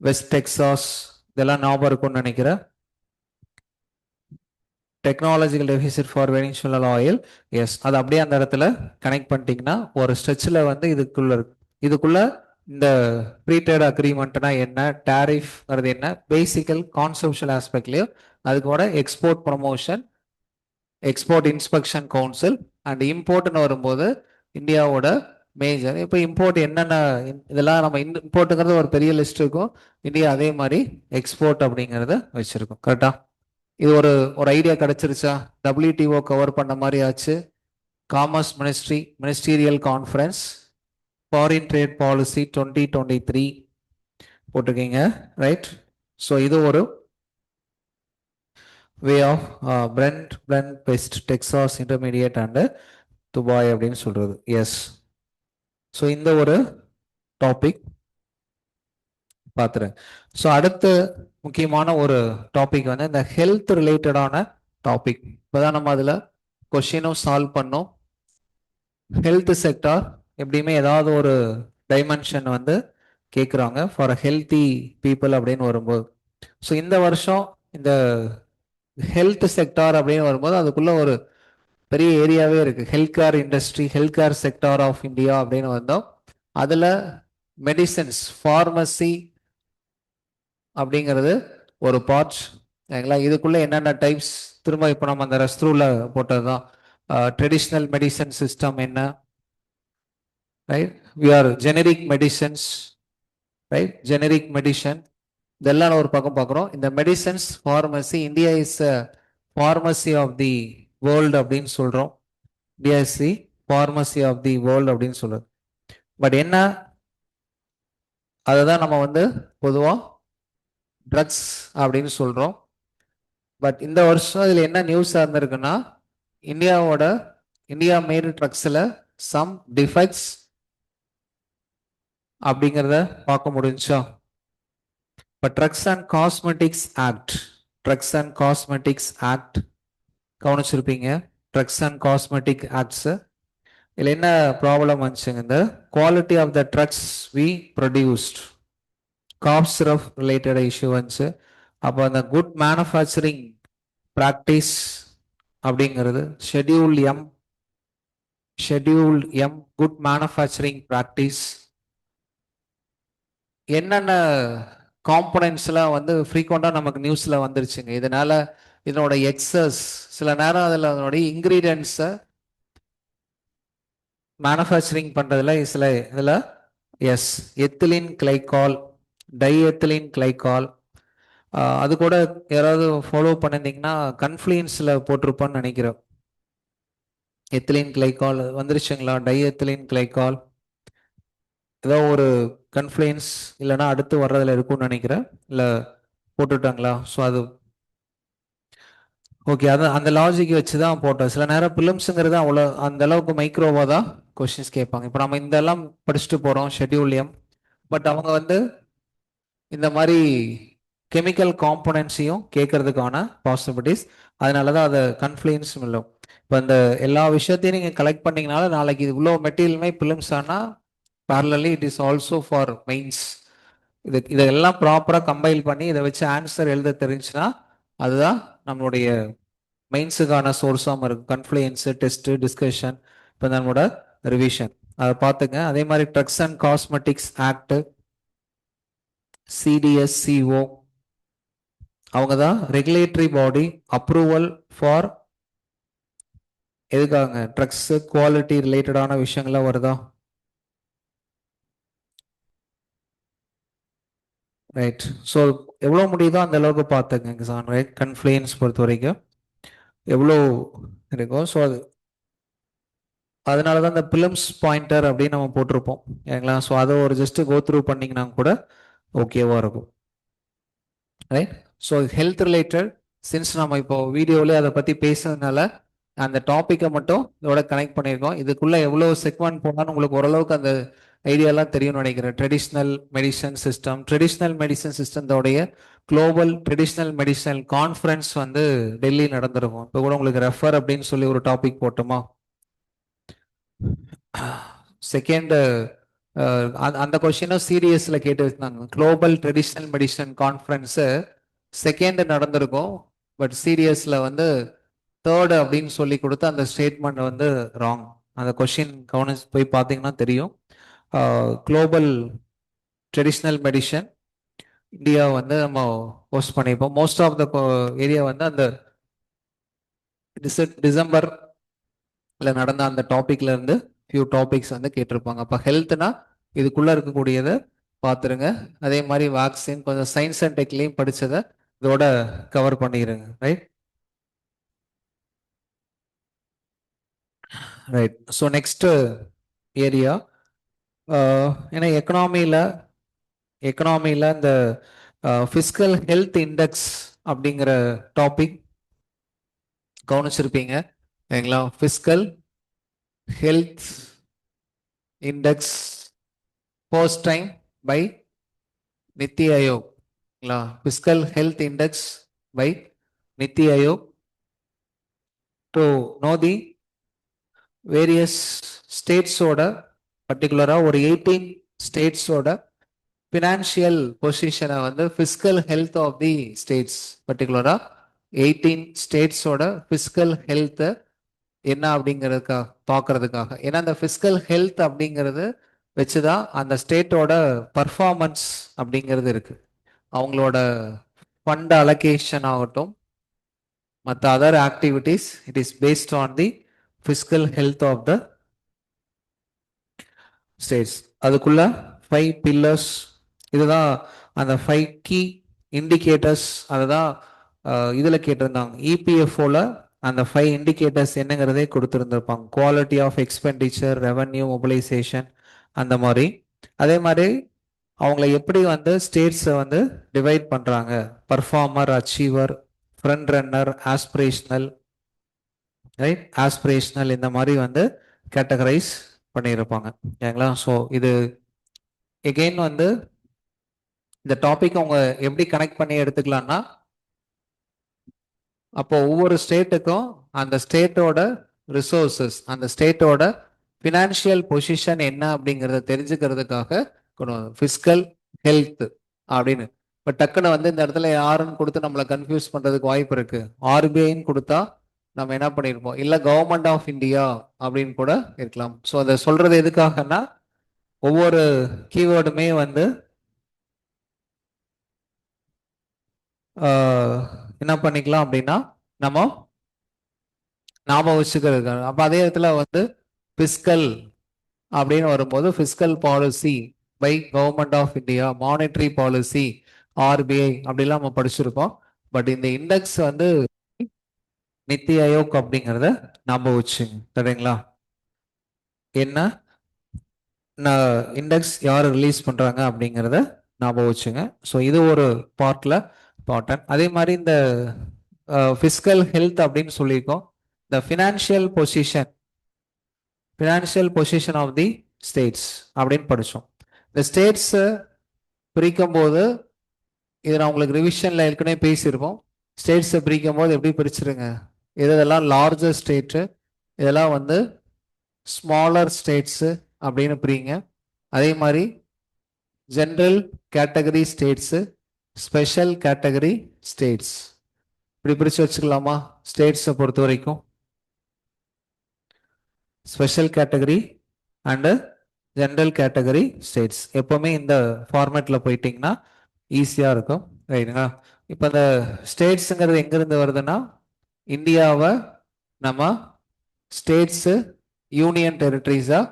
West Texas, இதெல்லாம் ஞாபகம் இருக்கும்னு நினைக்கிறேன். Technological deficit for Venezuela oil, yes. அது அப்படியே அந்த இடத்துல கனெக்ட் பண்ணிட்டீங்கன்னா ஒரு ஸ்ட்ரெச்சில் வந்து இதுக்குள்ள இருக்கு. இதுக்குள்ள இந்த ஃப்ரீ ட்ரேட் அக்ரிமெண்ட்னா என்ன, டாரிஃப்ங்கிறது என்ன, பேசிக்கல் கான்செப்ஷுவல் ஆஸ்பெக்ட்லையும் அது கூட export promotion, export inspection council and இம்போர்ட்னு வரும்போது இந்தியாவோட மேஜர். இப்போ இம்போர்ட் என்னென்ன இதெல்லாம் நம்ம இம்போர்ட்டுங்கிறது ஒரு பெரிய லிஸ்ட் இருக்கும். இந்தியா அதே மாதிரி எக்ஸ்போர்ட் அப்படிங்கிறத வச்சிருக்கோம். கரெக்டா? இது ஒரு ஐடியா கிடைச்சிருச்சா? WTO கவர் பண்ண மாதிரி ஆச்சு. Commerce ministerial conference foreign trade policy 2023 போட்டிருக்கீங்க, ரைட்? ஸோ இது ஒரு way of Brent West Texas intermediate and Dubai அப்படின்னு சொல்றது. எஸ். ஸோ இந்த ஒரு டாபிக் பார்த்துறேன். ஸோ அடுத்த முக்கியமான ஒரு டாபிக் வந்து இந்த ஹெல்த் ரிலேட்டடான டாபிக். இப்போதான் நம்ம அதில் கொஷினும் சால்வ் பண்ணோம். ஹெல்த் செக்டார் எப்படியுமே ஏதாவது ஒரு டைமென்ஷன் வந்து கேட்குறாங்க ஃபார் ஹெல்த்தி பீப்புள் அப்படின்னு வரும்போது. ஸோ இந்த வருஷம் இந்த ஹெல்த் செக்டார் அப்படின்னு வரும்போது அதுக்குள்ள ஒரு பெரிய ஏரியாவே இருக்கு. Health care industry, health care sector of India அப்படின்னு வந்தோம். அதில் மெடிசன்ஸ், ஃபார்மசி அப்படிங்கிறது ஒரு பார்ட். சரிங்களா? இதுக்குள்ள என்னென்ன டைப்ஸ், திரும்ப இப்போ நம்ம அந்த ரெஸ்ட்ரூல போட்டது தான். ட்ரெடிஷ்னல் மெடிசன் சிஸ்டம் என்ன, right? We are generic medicines, right? Generic medicine இதெல்லாம் ஒரு பக்கம் பார்க்குறோம். இந்த medicines pharmacy, India is pharmacy of the world அப்படின்னு சொல்றோம். India is the pharmacy of the world அப்படின்னு சொல்றது. பட் என்ன, அதை தான் நம்ம வந்து பொதுவாக ட்ரக்ஸ் அப்படின்னு சொல்றோம். பட் இந்த வருஷம் இதில் என்ன நியூஸாக இருந்திருக்குன்னா, இந்தியா மேடு ட்ரக்ஸில் சம் டிஃபெக்ட்ஸ் அப்படிங்கிறத பார்க்க முடிஞ்சா. இப்போ drugs and cosmetics act, drugs and cosmetics act கவனிச்சிருப்பீங்க. ட்ரக்ஸ் அண்ட் காஸ்மெட்டிக் ஆக்ட்ஸ் இதில் என்ன ப்ராப்ளம் வந்துச்சுங்க, இந்த quality of the drugs we produced, cough syrup related issue வந்துச்சு. அப்போ அந்த குட் மேனுஃபேக்சரிங் ப்ராக்டிஸ் அப்படிங்கிறது schedule M good manufacturing practice என்னென்ன காம்பனன்ட்ஸ்லாம் வந்து ஃப்ரீக்வெண்ட்டாக நமக்கு நியூஸில் வந்துருச்சுங்க. இதனால இதனோட எக்ஸஸ், சில நேரம் அதில் அதனுடைய இன்க்ரீடியன்ஸை மேனுஃபேக்சரிங் பண்ணுறதுல சில இதில் yes ethylene glycol, diethylene glycol, அது கூட யாராவது ஃபாலோ பண்ணியிருந்தீங்கன்னா கன்ஃப்ளூயன்ஸில் போட்டிருப்பான்னு நினைக்கிறேன். எத்திலின் கிளைகால் வந்துருச்சுங்களா? டை எத்திலின் கிளைகால் ஏதோ ஒரு கன்ஃப்ளூயன்ஸ் இல்லைன்னா அடுத்து வர்றதுல இருக்கும்னு நினைக்கிறேன். இல்லை போட்டுட்டாங்களா? ஸோ அது ஓகே. அதான் அந்த லாஜிக் வச்சு தான் போட்டோம். சில நேரம் பிலிம்ஸுங்கிறது அவ்வளோ அந்த அளவுக்கு மைக்ரோவாக தான் கொஸ்டின்ஸ் கேட்பாங்க. இப்போ நம்ம இந்த எல்லாம் படிச்சுட்டு போகிறோம் ஷெட்யூல்லையும், பட் அவங்க வந்து இந்த மாதிரி கெமிக்கல் காம்போனன்ட்ஸையும் கேட்கறதுக்கான பாசிபிலிட்டிஸ், அதனால தான் அதை கன்ஃப்ளூயன்ஸ் இல்லை. இப்போ இந்த எல்லா விஷயத்தையும் நீங்கள் கலெக்ட் பண்ணீங்கனால நாளைக்கு இது இவ்வளோ மெட்டீரியலுமே பிலிம்ஸ் ஆனால் parallelly it is also for mains. இதெல்லாம் ப்ராப்பராக கம்பைல் பண்ணி இதை வச்சு ஆன்சர் எழுத தெரிஞ்சுன்னா அதுதான் நம்மளுடைய மெயின்ஸுக்கான சோர்ஸாகவும் இருக்கும். கன்ஃப்ளூயன்ஸு, டெஸ்ட்டு, டிஸ்கஷன், இப்போ நம்மளோட ரிவிஷன் அதை பார்த்துங்க. அதே மாதிரி drugs and cosmetics act, CDSCO அவங்க தான் ரெகுலேட்டரி பாடி. அப்ரூவல் ஃபார் எதுக்காக? ட்ரக்ஸ் குவாலிட்டி ரிலேட்டடான விஷயங்கள்லாம் வருதா? ரைட். ஸோ எவ்வளோ முடியுதோ அந்த அளவுக்கு பார்த்துக்கங்க சார். ரைட், கன்ஃப்ளூயன்ஸ் பொறுத்த வரைக்கும் எவ்வளோ இருக்கும். ஸோ அதனால தான் இந்த பிலிம்ஸ் பாயிண்டர் அப்படின்னு நம்ம போட்டிருப்போம் சரிங்களா? ஸோ அதை ஒரு ஜஸ்ட் கோ த்ரூ பண்ணிங்கன்னா கூட ஓகேவா இருக்கும். Right. So health related since நம்ம இப்போ வீடியோவிலே அதை பற்றி பேசுறதுனால அந்த டாப்பிக்கை மட்டும் இதோட கனெக்ட் பண்ணியிருக்கோம். இதுக்குள்ளே எவ்வளோ செக்மெண்ட் போனாலும் உங்களுக்கு ஓரளவுக்கு அந்த ஐடியாலாம் தெரியும்னு நினைக்கிறேன். ட்ரெடிஷ்னல் மெடிசன் சிஸ்டத்தோடைய குளோபல் ட்ரெடிஷ்னல் மெடிசன் கான்ஃபரன்ஸ் வந்து டெல்லி நடந்திருக்கும். இப்போ கூட உங்களுக்கு ரெஃபர் அப்படின்னு சொல்லி ஒரு டாபிக் போட்டோமா? செகண்ட் அந்த கொஸ்டினும் சீரியஸ்ல கேட்டு வச்சிருந்தாங்க. Global traditional medicine conference second நடந்திருக்கும், பட் சீரியஸ்ல வந்து தேர்டு அப்படின்னு சொல்லி கொடுத்து அந்த ஸ்டேட்மெண்ட் வந்து ராங். அந்த கொஸ்டின் கவனிச்சு போய் பார்த்தீங்கன்னா தெரியும். குளோபல் ட்ரெடிஷ்னல் மெடிசன் இந்தியா வந்து நம்ம ஹோஸ்ட் பண்ணியிருப்போம். மோஸ்ட் ஆஃப் த ஏரியா வந்து அந்த டிசம்பர்ல நடந்த அந்த டாபிக்ல இருந்து ஃபியூ டாபிக்ஸ் வந்து கேட்டிருப்பாங்க. அப்போ ஹெல்த்னா இதுக்குள்ள இருக்கக்கூடியதை பார்த்துருங்க. அதே மாதிரி வேக்சின் கொஞ்சம் சயின்ஸ் அண்ட் டெக்லையும் படிச்சதை இதோட கவர் பண்ணிடுங்க. Right right. So next area ஏன்னா எக்கனாமியில் இந்த ஃபிஸ்கல் ஹெல்த் இண்டெக்ஸ் அப்படிங்கிற டாபிக் கவனிச்சிருப்பீங்க சரிங்களா. Fiscal health index first time by Niti Aayog. Fiscal health index by Niti Aayog to know the various ஸ்டேட்ஸோட பர்டிகுலராக ஒரு 18 ஸ்டேட்ஸோட ஃபினான்ஷியல் பொசிஷனை வந்து fiscal health of the states பர்டிகுலராக 18 ஸ்டேட்ஸோட ஃபிஸ்கல் ஹெல்த்தை என்ன அப்படிங்கிறதுக்காக பார்க்கறதுக்காக. ஏன்னா அந்த ஃபிஸ்கல் ஹெல்த் அப்படிங்கிறது வச்சுதான் அந்த ஸ்டேட்டோட பர்ஃபார்மன்ஸ் அப்படிங்கிறது இருக்கு. அவங்களோட ஃபண்ட் அலோகேஷன் ஆகட்டும் மற்ற other activities it is based on the fiscal health of the states. அதுக்குள்ள 5 பில்லர்ஸ், இதுதான் அந்த 5 கீ இண்டிகேட்டர்ஸ். அதுதான் இதில் கேட்டிருந்தாங்க இபிஎஃப்ஓல அந்த 5 இண்டிகேட்டர்ஸ் என்னங்கிறதே கொடுத்துருந்துருப்பாங்க. Quality of expenditure, revenue mobilisation, அந்த மாதிரி. அதே மாதிரி அவங்கள எப்படி வந்து ஸ்டேட்ஸை வந்து டிவைட் பண்ணுறாங்க, performer, achiever, front runner, aspirational, right, aspirational, இந்த மாதிரி வந்து கேட்டகரைஸ் பண்ணியிருப்பாங்க சரிங்களா. ஸோ இது எகெயின் வந்து இந்த டாபிக் அவங்க எப்படி கனெக்ட் பண்ணி எடுத்துக்கலாம்னா, அப்போ ஒவ்வொரு ஸ்டேட்டுக்கும் அந்த ஸ்டேட்டோட ரிசோர்சஸ், அந்த ஸ்டேட்டோட ஃபினான்ஷியல் பொசிஷன் என்ன அப்படிங்கிறத தெரிஞ்சுக்கிறதுக்காக ஃபிஸ்கல் ஹெல்த் அப்படின்னு. இப்போ டக்குன்னு வந்து இந்த இடத்துல யாருன்னு கொடுத்து நம்மளை கன்ஃபியூஸ் பண்ணுறதுக்கு வாய்ப்பு இருக்கு. ஆர்பிஐன்னு கொடுத்தா நம்ம என்ன பண்ணியிருப்போம், இல்லை கவர்மெண்ட் ஆஃப் இந்தியா அப்படின்னு கூட இருக்கலாம். ஸோ அதை சொல்றது எதுக்காகனா, ஒவ்வொரு கீவேர்டுமே வந்து என்ன பண்ணிக்கலாம் அப்படின்னா நம்ம ஞாபகம் வச்சுக்கிறது. அப்போ அதே இடத்துல வந்து ஃபிஸ்கல் அப்படின்னு வரும்போது fiscal policy by government of India, monetary policy RBI அப்படிலாம் நம்ம படிச்சிருக்கோம். பட் இந்த இண்டெக்ஸ் வந்து நித்தி ஆயோக் அப்படிங்கிறத ஞாபகம் வச்சுங்க சரிங்களா. என்ன இண்டெக்ஸ் யார் ரிலீஸ் பண்றாங்க அப்படிங்கிறத ஞாபகம் வச்சுங்க. ஸோ இது ஒரு பார்ட்ல இம்பார்ட்டன்ட். அதே மாதிரி இந்த ஃபிஸ்கல் ஹெல்த் அப்படின்னு சொல்லியிருக்கோம். இந்த financial position of the states அப்படின்னு படித்தோம். இந்த ஸ்டேட்ஸ் பிரிக்கும் போது இது நான் உங்களுக்கு ரிவிஷன்ல ஏற்கனவே பேசியிருப்போம். ஸ்டேட்ஸை பிரிக்கும் போது எப்படி பிரிச்சிருங்க, இதெல்லாம் லார்ஜர் ஸ்டேட்டு, இதெல்லாம் வந்து ஸ்மாலர் ஸ்டேட்ஸு அப்படின்னு பிரிங்க. அதே மாதிரி general category States, special category states, இப்படி பிரித்து வச்சுக்கலாமா. ஸ்டேட்ஸை பொறுத்த வரைக்கும் special category and general category states. எப்போவுமே இந்த ஃபார்மேட்டில் போயிட்டிங்கன்னா ஈஸியாக இருக்கும் ரைட்டுங்களா. இப்போ இந்த ஸ்டேட்ஸுங்கிறது எங்கேருந்து வருதுன்னா, இந்தியாவை நம்ம ஸ்டேட்ஸு யூனியன் டெரிட்டரிஸாக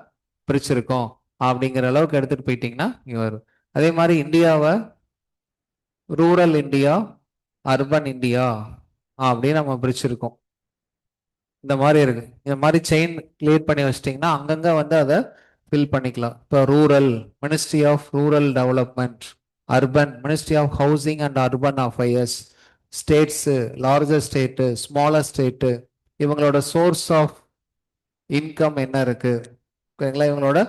பிரிச்சிருக்கோம் அப்படிங்கிற அளவுக்கு எடுத்துகிட்டு போயிட்டிங்கன்னா வரும். அதே மாதிரி இந்தியாவை ரூரல் இந்தியா, அர்பன் இந்தியா அப்படின்னு நம்ம பிரிச்சிருக்கோம். இந்த மாதிரி இருக்கு. இந்த மாதிரி செயின் கிளியர் பண்ணி வச்சிட்டிங்கன்னா அங்கங்கே வந்து அதை ஃபில் பண்ணிக்கலாம். இப்போ rural, ministry of rural development, urban, ministry of housing and urban affairs, states, larger state, smaller state, இவங்களோட சோர்ஸ் ஆஃப் இன்கம் என்ன இருக்கு ஓகேங்களா, இவங்களோட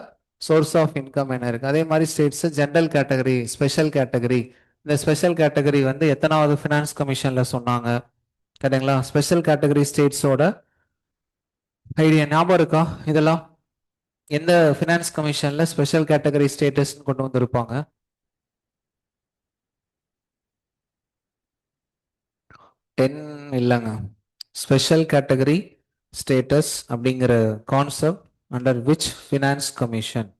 சோர்ஸ் ஆஃப் இன்கம் என்ன இருக்கு. அதே மாதிரி states general category, special category. இந்த ஸ்பெஷல் கேட்டகரி வந்து எத்தனாவது ஃபினான்ஸ் கமிஷன்ல சொன்னாங்க கேட்டீங்களா. ஸ்பெஷல் கேட்டகரி ஸ்டேட்ஸோட ஐடியா ஞாபகம் இருக்கா? இதெல்லாம் எந்த ஃபினான்ஸ் கமிஷன்ல ஸ்பெஷல் கேட்டகரி ஸ்டேட்டஸ் கொண்டு வந்திருப்பாங்க? இல்லைங்க, ஸ்பெஷல் கேட்டகரி ஸ்டேட்டஸ் அப்படிங்கிற concept under which finance commission?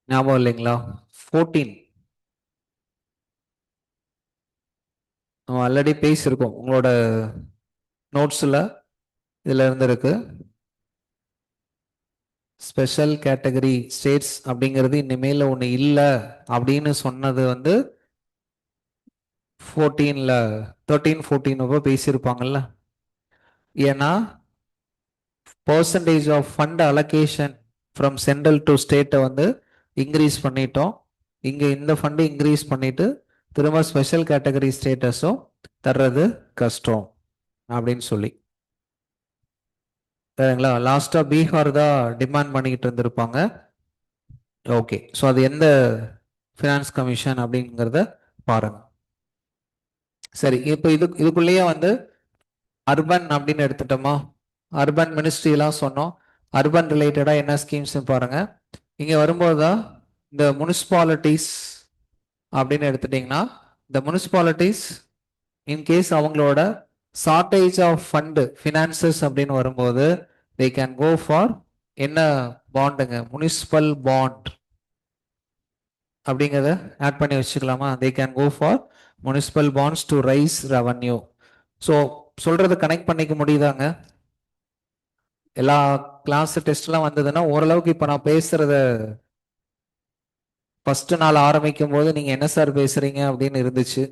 ஞாபகம் இல்லைங்களா? 14 நம்ம ஆல்ரெடி பேசியிருக்கோம். உங்களோட நோட்ஸில் இதில் இருந்து இருக்கு. ஸ்பெஷல் கேட்டகரி ஸ்டேட்ஸ் அப்படிங்கிறது இனிமேல ஒன்று இல்லை அப்படின்னு சொன்னது வந்து 14ல 13-14 அப்போ பேசியிருப்பாங்கல்ல. ஏன்னா percentage of fund allocation from central to ஸ்டேட்டை வந்து இன்க்ரீஸ் பண்ணிட்டோம். இங்கே இந்த ஃபண்டு இன்க்ரீஸ் பண்ணிட்டு திரும்ப ஸ்பெஷல் கேட்டகரி ஸ்டேட்டஸும் தர்றது கஷ்டம் அப்படின்னு சொல்லி. சரிங்களா? லாஸ்ட்டாக பீகார் தான் டிமாண்ட் பண்ணிக்கிட்டு இருந்திருப்பாங்க. ஓகே, ஸோ அது எந்த ஃபினான்ஸ் கமிஷன் அப்படிங்கிறத பாருங்க. சரி, இப்போ இதுக்குள்ளேயே வந்து அர்பன் அப்படின்னு எடுத்துட்டோமா? அர்பன் மினிஸ்ட்ரி எல்லாம் சொன்னோம். அர்பன் ரிலேட்டடா என்ன ஸ்கீம்ஸ் பாருங்க. இங்க வரும்போது தான் இந்த முனிசிபாலிட்டிஸ் அப்படின்னு எடுத்துட்டீங்கன்னா, இந்த முனிசிபாலிட்டிஸ் இன்கேஸ் அவங்களோட ஷார்டேஜ் ஆஃப் ஃபண்டு ஃபினான்சஸ் அப்படின்னு வரும்போது தே கேன் கோ ஃபார் என்ன பாண்டுங்க, முனிசிபல் பாண்ட் அப்படிங்கிறத ஆட் பண்ணி வச்சுக்கலாமா? They can go for municipal bonds to raise revenue. So சொல்றதை கனெக்ட் பண்ணிக்க முடியுதாங்க? எல்லா கிளாஸ் டெஸ்ட்லாம் வந்ததுன்னா ஓரளவுக்கு இப்போ நான் பேசுறத ஃபர்ஸ்ட் நாள் ஆரம்பிக்கும் போது நீங்க என்ன சார் பேசுறீங்க அப்படின்னு இருந்துச்சு.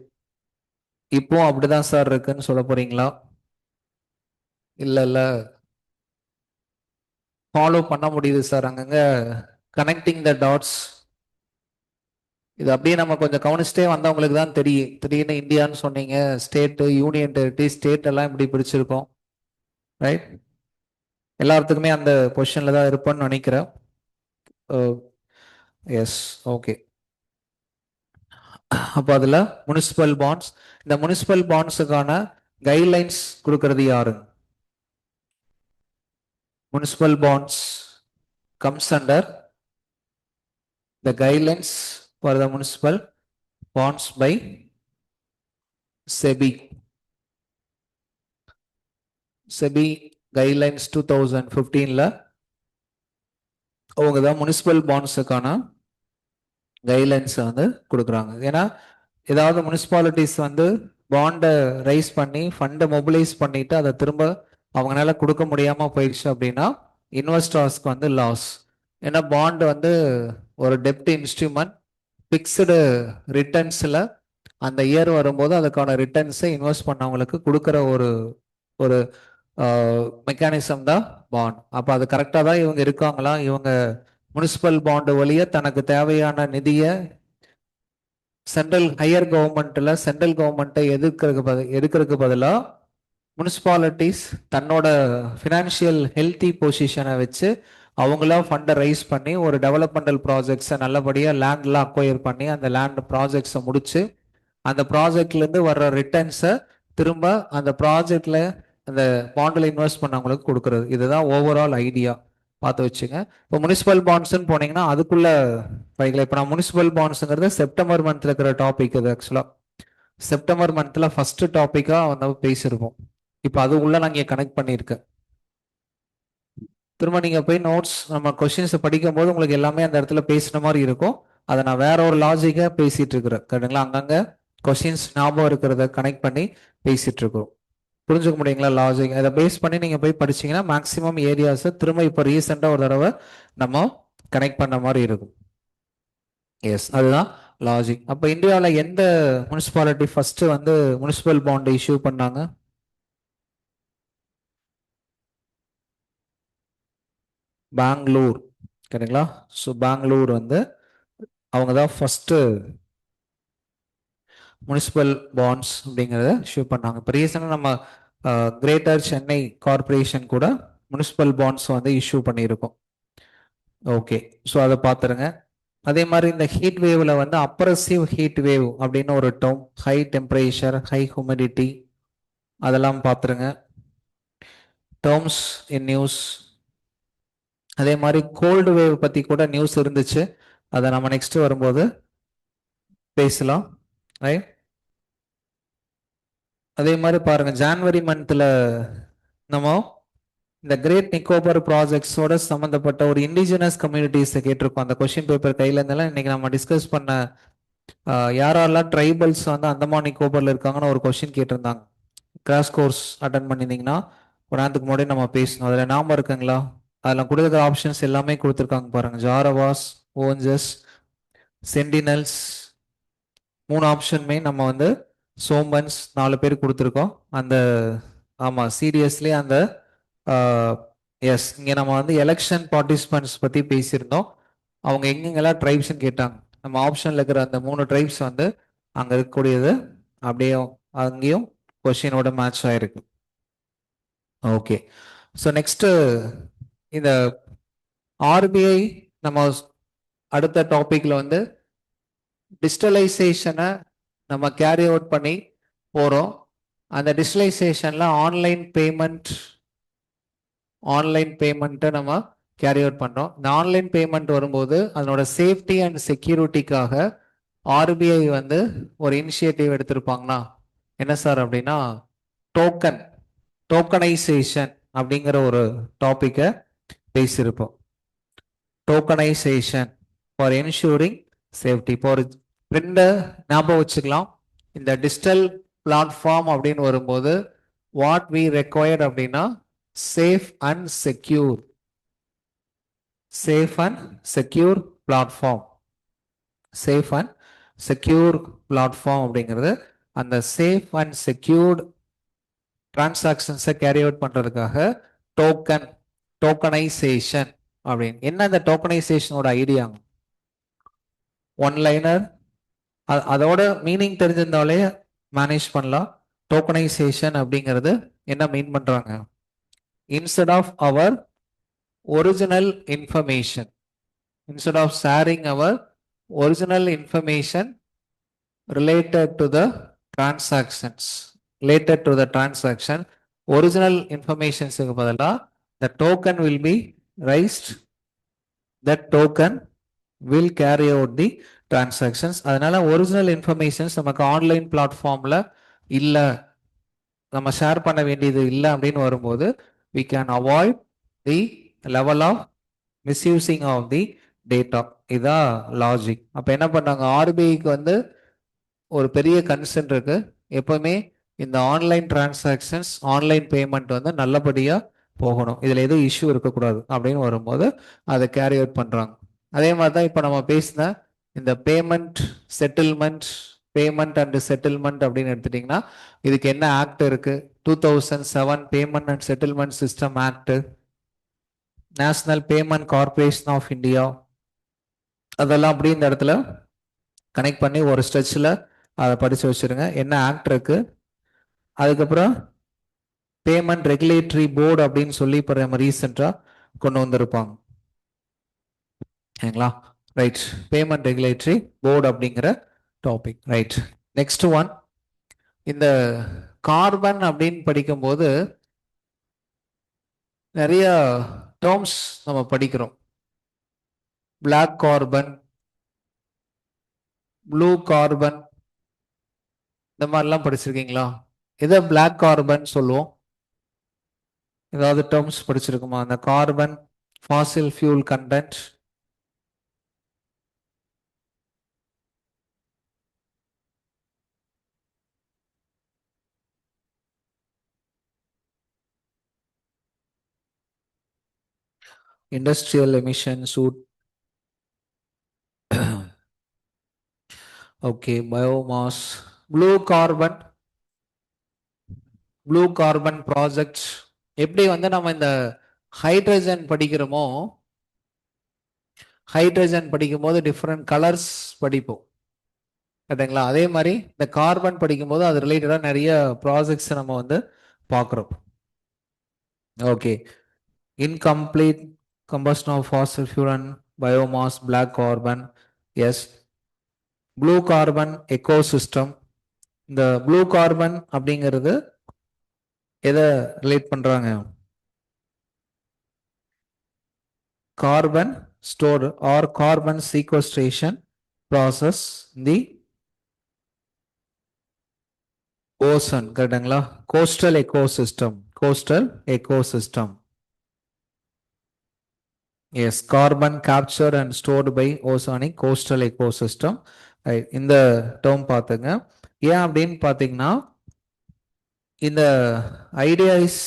இப்போ அப்படிதான் சார் இருக்குன்னு சொல்ல போறீங்களா? இல்ல இல்ல, ஃபாலோ பண்ண முடியுது சார் அங்கங்க, கனெக்டிங் த டாட்ஸ். இது அப்படியே நம்ம கொஞ்சம் கவனிச்சுட்டே வந்தவங்களுக்கு தான் தெரியும். திடீர்னு இந்தியான்னு சொன்னீங்க, ஸ்டேட்டு, யூனியன் டெரிட்டரி, ஸ்டேட் எல்லாம் இப்படி பிரிச்சிருக்கோம். ரைட், எல்லாத்துக்குமே அந்த பொசிஷன்ல தான் இருப்போம்னு நினைக்கிறேன். Yes, okay. அப்போ அதுல முனிசிபல் பாண்ட்ஸ், இந்த முனிசிபல் பாண்ட்ஸுக்கான கைட்லைன்ஸ் கொடுக்கறது யாரு? Municipal bonds comes under the guidelines for the municipal bonds by SEBI. SEBI guidelines 2015ல அவங்க தான் முனிசிபல் பாண்ட்ஸுக்கான கைட்லைன்ஸ் வந்து கொடுக்குறாங்க. ஏன்னா ஏதாவது முனிசிபாலிட்டிஸ் வந்து பாண்டை ரைஸ் பண்ணி ஃபண்டை மொபிலைஸ் பண்ணிட்டு அதை திரும்ப அவங்களால கொடுக்க முடியாம போயிடுச்சு அப்படின்னா இன்வெஸ்டர்ஸ்க்கு வந்து லாஸ். ஏன்னா பாண்ட் வந்து ஒரு டெப்ட் இன்ஸ்ட்ருமெண்ட், ஃபிக்ஸ்டு ரிட்டர்ன்ஸில் அந்த இயர் வரும்போது அதுக்கான ரிட்டர்ன்ஸை இன்வெஸ்ட் பண்ணவங்களுக்கு கொடுக்குற ஒரு ஒரு மெக்கானிசம் தான் பாண்ட். அப்போ அது கரெக்டாக தான் இவங்க இருக்காங்களா? இவங்க முனிசிபல் பாண்டு வழிய தனக்கு தேவையான நிதியை சென்ட்ரல் ஹையர் கவர்மெண்ட்ல சென்ட்ரல் கவர்மெண்ட்டை எதுக்கிறதுக்கு பதிலாக முனிசிபாலிட்டிஸ் தன்னோட ஃபினான்ஷியல் ஹெல்த்தி பொசிஷனை வச்சு அவங்களா ஃபண்டை ரைஸ் பண்ணி ஒரு டெவலப்மெண்டல் ப்ராஜெக்ட்ஸை நல்லபடியாக லேண்ட்லாம் அக்வயர் பண்ணி அந்த லேண்ட் ப்ராஜெக்ட்ஸை முடிச்சு அந்த ப்ராஜெக்ட்லேருந்து வர்ற ரிட்டர்ன்ஸை திரும்ப அந்த ப்ராஜெக்டில் அந்த பாண்டில் இன்வெஸ்ட் பண்ணவங்களுக்கு கொடுக்கறது. இதுதான் ஓவரால் ஐடியா, பார்த்து வச்சுங்க. இப்போ முனிசிபல் பாண்ட்ஸ்ன்னு போனீங்கன்னா அதுக்குள்ள வைக்கல. இப்போ நான் முனிசிபல் பாண்ட்ஸுங்கிறது செப்டம்பர் மந்த்ல இருக்கிற டாபிக். இது ஆக்சுவலாக செப்டம்பர் மந்த்ல ஃபர்ஸ்ட் டாப்பிக்காக வந்து பேசியிருக்கோம். இப்போ அது உள்ள நான் இங்கே கனெக்ட் பண்ணியிருக்கேன். திரும்ப நீங்கள் போய் நோட்ஸ் நம்ம கொஸ்டின்ஸை படிக்கும் போது உங்களுக்கு எல்லாமே அந்த இடத்துல பேசின மாதிரி இருக்கும். அதை நான் வேற ஒரு லாஜிக்காக பேசிட்டு இருக்கிறேன். கரெக்டுங்களா? அங்கங்கே கொஸ்டின்ஸ் ஞாபகம் இருக்கிறத கனெக்ட் பண்ணி பேசிட்டு இருக்கிறோம். புரிஞ்சுக்க முடியுங்களா லாஜிக்? அதை பேஸ் பண்ணி நீங்கள் போய் படிச்சீங்கன்னா மேக்ஸிமம் ஏரியாஸை திரும்ப இப்போ ரீசெண்டாக ஒரு தடவை நம்ம கனெக்ட் பண்ண மாதிரி இருக்கும். எஸ், அதுதான் லாஜிக். அப்போ இந்தியாவில் எந்த முனிசிபாலிட்டி ஃபர்ஸ்ட் வந்து முனிசிபல் பாண்ட் இஷ்யூ பண்ணாங்க? பெங்களூர். சரிங்களா? ஸோ பெங்களூர் வந்து அவங்க தான் ஃபர்ஸ்ட் முனிசிபல் பாண்ட்ஸ் அப்படிங்கிறத இஷ்யூ பண்ணாங்க. இப்போ ரீசெண்டாக நம்ம கிரேட்டர் சென்னை கார்பரேஷன் கூட முனிசிபல் பாண்ட்ஸ் வந்து இஷ்யூ பண்ணியிருக்கோம். ஓகே, ஸோ அதை பார்த்துருங்க. அதே மாதிரி இந்த ஹீட் வேவ்ல வந்து அப்ரசிவ் ஹீட் வேவ் அப்படின்னு ஒரு term, high temperature, high humidity, அதெல்லாம் பார்த்துருங்க. Terms in news. அதே மாதிரி கோல்டு வேவ் பத்தி கூட நியூஸ் இருந்துச்சு, அதை நம்ம நெக்ஸ்ட் வரும்போது பேசலாம். ரைட். அதே மாதிரி பாருங்க, ஜான்வரி மந்த்ல நம்ம இந்த கிரேட் நிக்கோபார் ப்ராஜெக்ட்ஸோட சம்மந்தப்பட்ட ஒரு இண்டிஜினஸ் கம்யூனிட்டிஸை கேட்டிருக்கோம். அந்த கொஸ்டின் பேப்பர் கையில இருந்தாலும் இன்னைக்கு நம்ம டிஸ்கஸ் பண்ண யாரெல்லாம் ட்ரைபல்ஸ் வந்து அந்தமான் நிக்கோபார்ல இருக்காங்கன்னு ஒரு கொஸ்டின் கேட்டிருந்தாங்க. கிராஷ் கோர்ஸ் அட்டன் பண்ணியிருந்தீங்கன்னா ஒரு நேரத்துக்கு முன்னாடி நம்ம பேசணும். அதில் ஞாபகம் இருக்குங்களா? அதில் கொடுத்துருக்கிற ஆப்ஷன்ஸ் எல்லாமே கொடுத்துருக்காங்க பாருங்க. ஜாரவாஸ், ஓஞ்சஸ், சென்டினல்ஸ் 3 ஆப்ஷனுமே நம்ம வந்து சோம்பன்ஸ் 4 பேர் கொடுத்துருக்கோம். அந்த ஆமாம் சீரியஸ்லி அந்த எஸ் இங்கே நம்ம வந்து எலெக்ஷன் பார்ட்டிசிபென்ட்ஸ் பற்றி பேசியிருந்தோம். அவங்க எங்கெங்கெல்லாம் ட்ரைப்ஸ்ன்னு கேட்டாங்க. நம்ம ஆப்ஷனில் இருக்கிற அந்த 3 ட்ரைப்ஸ் வந்து அங்கே இருக்கக்கூடியது அப்படியே அங்கேயும் கொஷினோட மேட்ச் ஆயிருக்கு. ஓகே, ஸோ நெக்ஸ்ட்டு இந்த ஆர்பிஐ நம்ம அடுத்த டாபிக்ல வந்து டிஜிட்டலைசேஷனை நம்ம கேரி அவுட் பண்ணி போகிறோம். அந்த டிஜிட்டலைசேஷனில் ஆன்லைன் பேமெண்ட்டை நம்ம கேரி அவுட் பண்ணுறோம். இந்த ஆன்லைன் பேமெண்ட் வரும்போது அதனோட சேஃப்டி அண்ட் செக்யூரிட்டிக்காக ஆர்பிஐ வந்து ஒரு இனிஷியேட்டிவ் எடுத்திருப்பாங்கன்னா என்ன சார் அப்படின்னா டோக்கனைசேஷன் அப்படிங்கிற ஒரு டாப்பிக்கை பேசியிருப்போம். Tokenisation for ensuring safety. இப்போ ஒரு ட்ரெண்டை ஞாபகம் வச்சுக்கலாம். இந்த டிஜிட்டல் பிளாட்ஃபார்ம் அப்படின்னு வரும்போது வாட் வி ரெக்வயர்ட் அப்படின்னா safe and secure platform. Safe and secure platform அப்படிங்கிறது அந்த சேஃப் அண்ட் செக்யூர்ட் டிரான்சாக்ஷன்ஸை கேரி அவுட் பண்ணுறதுக்காக டோக்கனைசேஷன் அப்படின்னு. என்ன இந்த டோக்கனைசேஷனோட ஐடியா? ஒன்லைனர் அதோட மீனிங் தெரிஞ்சிருந்தாலே மேனேஜ் பண்ணலாம். டோக்கனைசேஷன் அப்படிங்கிறது என்ன மீன் பண்றாங்க? Instead of our original information, instead of sharing our original information related to the transaction, original இன்ஃபர்மேஷன்ஸுக்கு பதிலாக the token will be raised, that token will carry out the transactions. அதனால original informations நமக்கு online பிளாட்ஃபார்ம்ல இல்லை, நம்ம share பண்ண வேண்டியது இல்லை அப்படின்னு வரும்போது we can avoid the level of misusing of the data. இதான் லாஜிக். அப்போ என்ன பண்ணாங்க, ஆர்பிஐக்கு வந்து ஒரு பெரிய கன்சர்ன் இருக்கு. எப்பவுமே இந்த ஆன்லைன் டிரான்சாக்ஷன்ஸ், ஆன்லைன் பேமெண்ட் வந்து நல்லபடியாக போகணும், இதில் எதுவும் இஷ்யூ இருக்கக்கூடாது அப்படின்னு வரும்போது அதை கேரி அவுட் பண்ணுறாங்க. அதே மாதிரி தான் இப்போ நம்ம பேசின இந்த பேமெண்ட் அண்ட் செட்டில்மெண்ட் அப்படின்னு எடுத்துட்டிங்கன்னா இதுக்கு என்ன ஆக்ட் இருக்கு? 2007 payment and settlement system act, national payment corporation of India, அதெல்லாம் அப்படி இந்த இடத்துல கனெக்ட் பண்ணி ஒரு ஸ்ட்ரெச்சில் அதை படித்து வச்சுருங்க. என்ன ஆக்ட் இருக்கு, அதுக்கப்புறம் பேமெண்ட் ரெகுலேட்டரி போர்டு அப்படின்னு சொல்லி இப்போ நம்ம ரீசெண்டாக கொண்டு வந்திருப்பாங்க சரிங்களா? ரைட், பேமெண்ட் ரெகுலேட்டரி போர்டு அப்படிங்கிற டாபிக். ரைட், நெக்ஸ்ட் ஒன், இந்த கார்பன் அப்படின்னு படிக்கும்போது நிறைய டேர்ம்ஸ் நம்ம படிக்கிறோம். பிளாக் கார்பன், ப்ளூ கார்பன், இந்த மாதிரிலாம் படிச்சிருக்கீங்களா? இதை பிளாக் கார்பன் சொல்லுவோம். ஏதாவது டேர்ம்ஸ் படிச்சிருக்குமா? அந்த carbon fossil fuel content, industrial emission soot, okay, biomass, blue carbon projects. எப்படி வந்து நம்ம இந்த ஹைட்ரஜன் படிக்கிறோமோ, ஹைட்ரஜன் படிக்கும்போது டிஃப்ரெண்ட் கலர்ஸ் படிப்போம் கரெக்டுங்களா? அதே மாதிரி இந்த கார்பன் படிக்கும்போது அது ரிலேட்டடாக நிறைய ப்ராஜெக்ட்ஸ் நம்ம வந்து பார்க்குறோம். Okay, incomplete combustion of fossil fuel and biomass, black carbon, yes. blue carbon ecosystem, இந்த blue carbon அப்படிங்கிறது எதை ரிலேட் பண்றாங்க? Carbon store R carbon sequestration process the ocean, கரெக்டுங்களா? coastal ecosystem. Yes, carbon captured and stored by oceanic coastal ecosystem. இந்த term பார்த்துங்க. ஏன் அப்படின்னு பார்த்தீங்கன்னா இந்த ஐடியா இஸ்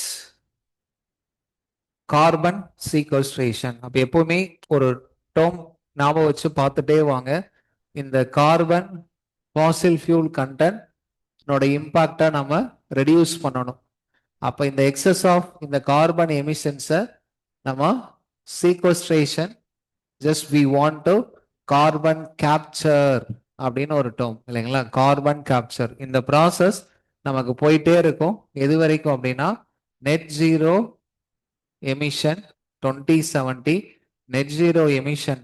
கார்பன் சீக்வஸ்ட்ரேஷன். அப்ப எப்பவுமே ஒரு டேர்ம் ஞாபகம் வச்சு பார்த்துட்டே வாங்க. இந்த கார்பன் ஃபாசில் ஃபியூல் கண்டென்ட் இம்பாக்டை நம்ம ரெடியூஸ் பண்ணணும். அப்ப இந்த எக்ஸஸ் ஆஃப் இந்த கார்பன் எமிஷன்ஸை நம்ம sequestration just we want to carbon capture அப்படின்னு ஒரு டேர்ம் இல்லைங்களா? Carbon capture. இந்த ப்ராசஸ் நமக்கு போயிட்டே இருக்கும். எது வரைக்கும் அப்படின்னா net zero emission 2070 net zero emission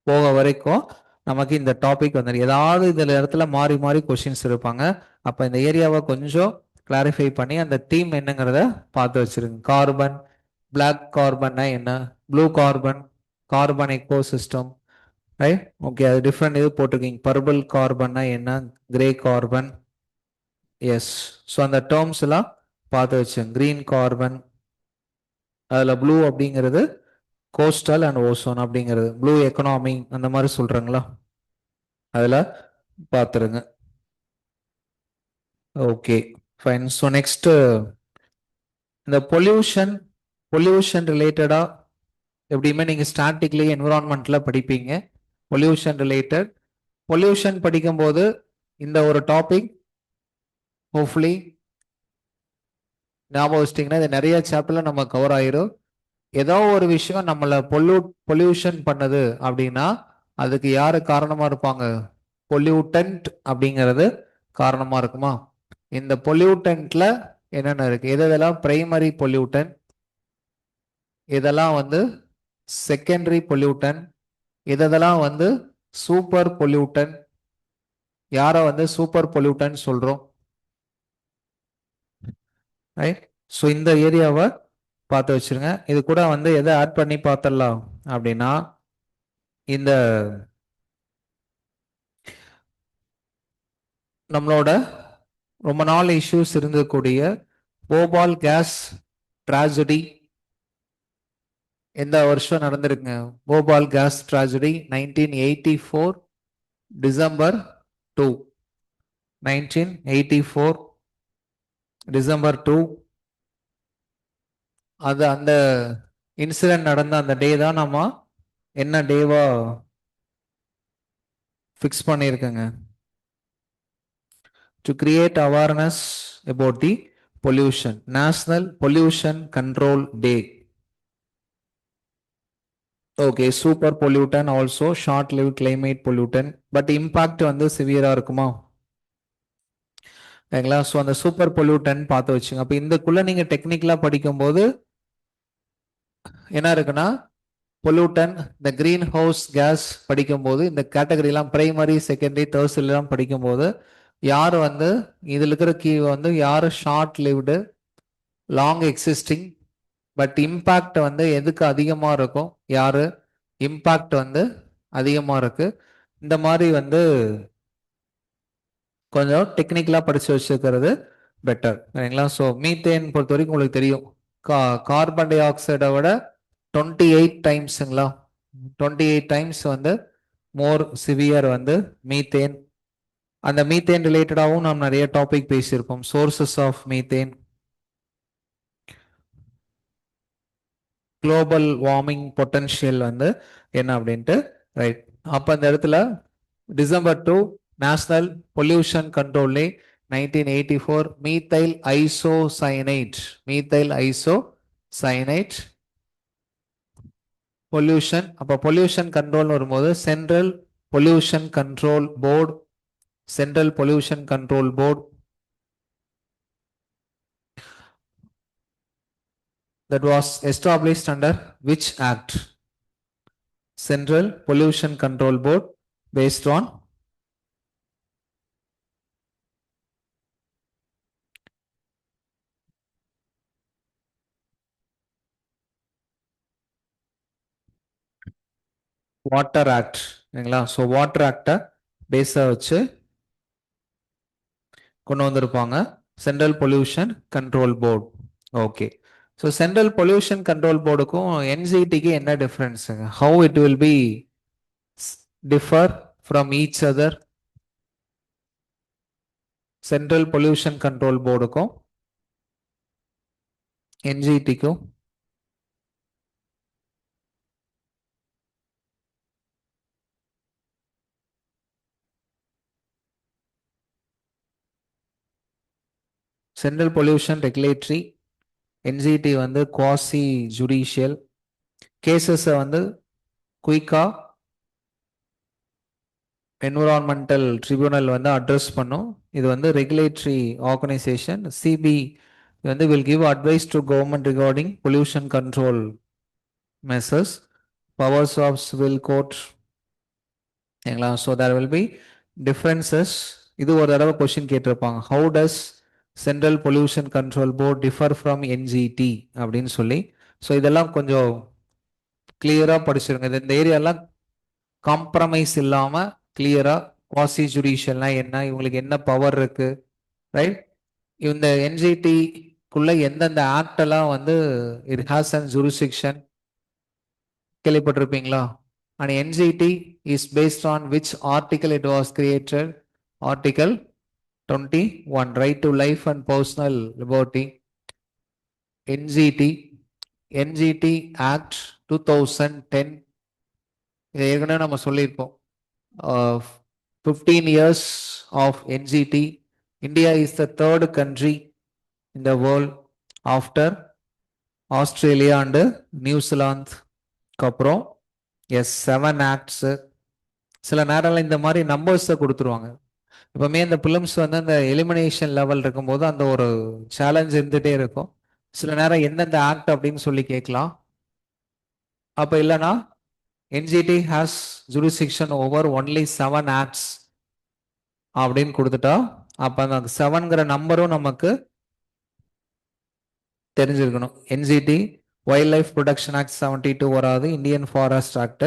போக வரைக்கும் நமக்கு இந்த டாபிக் வந்து ஏதாவது இதுல இடத்துல மாறி மாறி கொஸ்டின்ஸ் இருப்பாங்க. அப்ப இந்த ஏரியாவை கொஞ்சம் கிளாரிஃபை பண்ணி அந்த தீம் என்னங்கிறத பார்த்து வச்சிருங்க. கார்பன், பிளாக் கார்பன்னா என்ன, blue carbon, carbon echo system, right? Okay, அது டிஃப்ரெண்ட் இது போட்டிருக்கீங்க. பர்பிள் கார்பன்னா என்ன, கிரே கார்பன், எஸ். ஸோ அந்த டேர்ம்ஸ் எல்லாம் பார்த்து வச்சுங்க. கிரீன் கார்பன், அதுல ப்ளூ அப்படிங்கிறது கோஸ்டல் அண்ட் ஓசோன் அப்படிங்கிறது, ப்ளூ எக்கனாமி அந்த மாதிரி சொல்றாங்களா, அதுல பார்த்துருங்க. Okay fine. ஸோ நெக்ஸ்ட் இந்த பொல்யூஷன் ரிலேட்டடா எப்படியுமே நீங்க ஸ்டாட்டிக்லி என்விரான்மெண்ட்ல படிப்பீங்க. பொல்யூஷன் ரிலேட்டட் பொல்யூஷன் படிக்கும்போது இந்த ஒரு டாபிக் ஹோப்ஃபுல்லி ஞாபகம் வச்சிட்டிங்கன்னா இது நிறைய சாப்டர்ல நம்ம கவர் ஆயிரும். ஏதோ ஒரு விஷயம் நம்மளை பொல்யூஷன் பண்ணுது அப்படின்னா அதுக்கு யாரு காரணமா இருப்பாங்க? பொல்யூட்டன்ட் அப்படிங்கிறது காரணமா இருக்குமா? இந்த பொல்யூட்டன்ட்ல என்னென்ன இருக்கு? எதெல்லாம் பிரைமரி பொல்யூட்டன், இதெல்லாம் வந்து செகண்டரி பொல்யூட்டன், இதெல்லாம் வந்து சூப்பர் பொல்யூட்டன். யார வந்து சூப்பர் பொல்யூட்டன் சொல்றோம்? ரைட். ஸோ இந்த ஏரியாவை பார்த்து வச்சிருங்க. இது கூட வந்து எதை ஆட் பண்ணி பார்த்துடலாம் அப்படின்னா இந்த நம்மளோட ரொம்ப நாள் இஷ்யூஸ் இருந்தக்கூடிய போபால் கேஸ் ட்ராஜடி எந்த வருஷம் நடந்திருக்குங்க? Bhopal gas tragedy 1984 December 2. 1984 December 2. அது அந்த இன்சிடென்ட் நடந்த அந்த டே தான் நம்ம என்ன டேவா ஃபிக்ஸ் பண்ணியிருக்கேங்க? To create awareness about the pollution, national pollution control day. Okay, super pollutant also short live climate pollutant, but impact வந்து சிவியரா இருக்குமா? சரிங்களா? ஸோ அந்த சூப்பர் பொல்யூட்டன் பார்த்து வச்சுங்க. அப்போ இந்தக்குள்ள நீங்க டெக்னிக்கலா படிக்கும்போது என்ன இருக்குன்னா பொல்யூட்டன், இந்த கிரீன் ஹவுஸ் கேஸ் படிக்கும்போது இந்த கேட்டகரிலாம் பிரைமரி செகண்டரி தேர்ஸ்லாம் படிக்கும்போது யார் வந்து இதில் இருக்கிற கீ வந்து யார் short lived long existing but impact வந்து எதுக்கு அதிகமாக இருக்கும், யாரு இம்பாக்ட் வந்து அதிகமாக இருக்கு, இந்த மாதிரி வந்து கொஞ்சம் டெக்னிக்கலாக படித்து வச்சுக்கிறது பெட்டர். சரிங்களா? ஸோ மீத்தேன் பொறுத்த வரைக்கும் உங்களுக்கு தெரியும், கார்பன் டை ஆக்சைடை விட 28 டைம்ஸுங்களா, 28 டைம்ஸ் வந்து மோர் சிவியர் வந்து மீத்தேன். அந்த மீத்தேன் ரிலேட்டடாகவும் நாம் நிறைய டாபிக் பேசியிருப்போம். Sources of methane, global warming potential வந்து என்ன அப்படின்ட்டு, ரைட்? அப்போ அந்த இடத்துல December 2 national pollution control day 1984 methyl isocyanate, methyl isocyanate pollution. அப்போ பொல்யூஷன் கண்ட்ரோல் வரும்போது central pollution control board, central pollution control board that was established under which act? Central Pollution Control Board based on water act. சரிங்களா? So water ஆக்டை பேஸாக வச்சு கொண்டு வந்திருப்பாங்க central pollution control board. Okay, so central pollution control போர்டுக்கும் என்ஜிடிக்கு என்ன டிஃப்ரென்ஸுங்க? How it will be differ from each other? Central pollution control போர்டுக்கும் என்ஜிடிக்கும் சென்ட்ரல் பொல்யூஷன் ரெகுலேட்டரி, என்ஜிடி வந்து குவாசி ஜுடிஷியல், கேசஸை வந்து குயிக்கா என்விரான்மெண்டல் ட்ரிபியூனல் வந்து அட்ரஸ் பண்ணும். இது வந்து ரெகுலேட்டரி ஆர்கனைசேஷன். சிபி வந்து will give advice to government regarding pollution control measures. Powers of civil court. சரிங்களா? So there will be differences. இது ஒரு தடவை கொஸ்டின் கேட்டிருப்பாங்க. How does central pollution control board differ from NGT அப்படின்னு சொல்லி. So இதெல்லாம் கொஞ்சம் கிளியரா படிச்சிருங்க. இந்த ஏரியாலாம் காம்ப்ரமைஸ் இல்லாம கிளியரா குவாசி ஜுடிஷியல்னா என்ன, இவங்களுக்கு என்ன பவர் இருக்கு, ரைட்? இந்த என்ஜிடிக்குள்ள எந்தெந்த ஆக்ட் எல்லாம் வந்து இட் ஹாஸ் அன் ஜூரிஸ்டிக்ஷன் கேள்விப்பட்டிருப்பீங்களா? And NGT is based on which article it was created? Article 21, right to life and personal liberty. NGT act 2010. இதை ஏற்கனவே நம்ம சொல்லியிருப்போம். 15 years of NGT. India is the third country in the world after Australia and New Zealand. அப்புறம் S 7 acts. சில நேரங்கள் இந்த மாதிரி நம்பர்ஸை கொடுத்துருவாங்க. இப்போமே இந்த பிலிம்ஸ் வந்து அந்த எலிமினேஷன் லெவல் இருக்கும்போது அந்த ஒரு சேலஞ்ச் இருந்துகிட்டே இருக்கும். சில நேரம் எந்தெந்த ஆக்ட் அப்படின்னு சொல்லி கேட்கலாம். அப்போ இல்லைன்னா NGT has jurisdiction over only 7 acts அப்படின்னு கொடுத்துட்டா அப்போ அந்த 7ங்கிற நம்பரும் நமக்கு தெரிஞ்சிருக்கணும். NGT wild life protection act 72 வராது, இந்தியன் ஃபாரஸ்ட் ஆக்ட்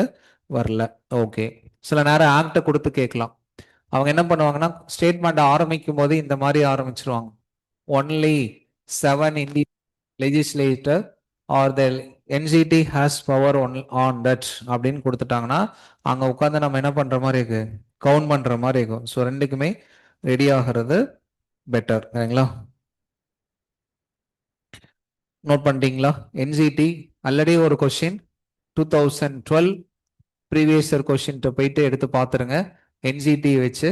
வரல. ஓகே. சில நேரம் ஆக்டை கொடுத்து கேட்கலாம். அவங்க என்ன பண்ணுவாங்கன்னா ஸ்டேட்மெண்ட் ஆரம்பிக்கும் போது இந்த மாதிரி ஆரம்பிச்சிருவாங்க. Only 7 Indian legislator R the NGT has power on that அப்படின்னு கொடுத்துட்டாங்கன்னா அங்கே உட்காந்து நம்ம என்ன பண்ணுற மாதிரி இருக்கு, கவுண்ட் பண்ணுற மாதிரி இருக்கும். ஸோ ரெண்டுக்குமே ரெடி ஆகிறது பெட்டர். சரிங்களா? நோட் பண்ணிட்டீங்களா? என்ஜிடி ஆல்ரெடி ஒரு கொஸ்டின் 2012 ப்ரீவியஸ் இயர் கொஸ்டின் போயிட்டு எடுத்து பார்த்துருங்க. என்ஜிடி வச்சு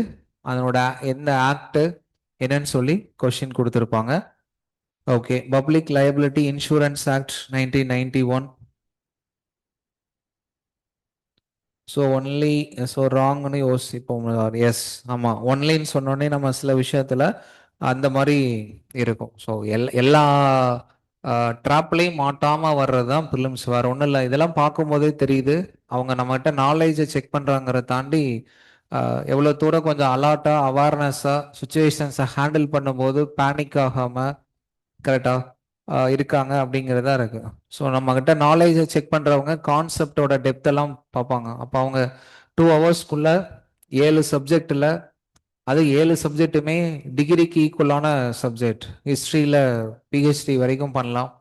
அதனோட எந்த ஆக்ட் என்னன்னு சொல்லி கொஸ்டின் கொடுத்துருப்பாங்க. Okay. Public liability insurance act 1991. So only so ராங்னு யோசிப்போம். எஸ், ஆமாம். ஒன்லின்னு சொன்னோடனே நம்ம சில விஷயத்தில் அந்த மாதிரி இருக்கும். ஸோ எல்லா ட்ராப்லையும் மாட்டாமல் வர்றது தான் ப்ரிலிம்ஸ். வேறு ஒன்றும் இல்லை. இதெல்லாம் பார்க்கும்போதே தெரியுது அவங்க நம்மகிட்ட நாலேஜை செக் பண்ணுறாங்கிறத தாண்டி எவ்வளோ தூரம் கொஞ்சம் அலர்ட்டாக அவேர்னஸாக சுச்சுவேஷன்ஸை ஹேண்டில் பண்ணும்போது பேனிக் ஆகாமல் கரெக்டாக இருக்காங்க அப்படிங்கிறதா இருக்கு. ஸோ நம்மக்கிட்ட நாலேஜை செக் பண்ணுறவங்க கான்செப்டோட டெப்த்தெல்லாம் பார்ப்பாங்க. அப்போ அவங்க 2 ஹவர்ஸ்க்குள்ள 7 சப்ஜெக்டில், அது 7 சப்ஜெக்ட்டுமே டிகிரிக்கு ஈக்குவலான சப்ஜெக்ட். ஹிஸ்ட்ரியில் பிஹெச்டி வரைக்கும் பண்ணலாம்.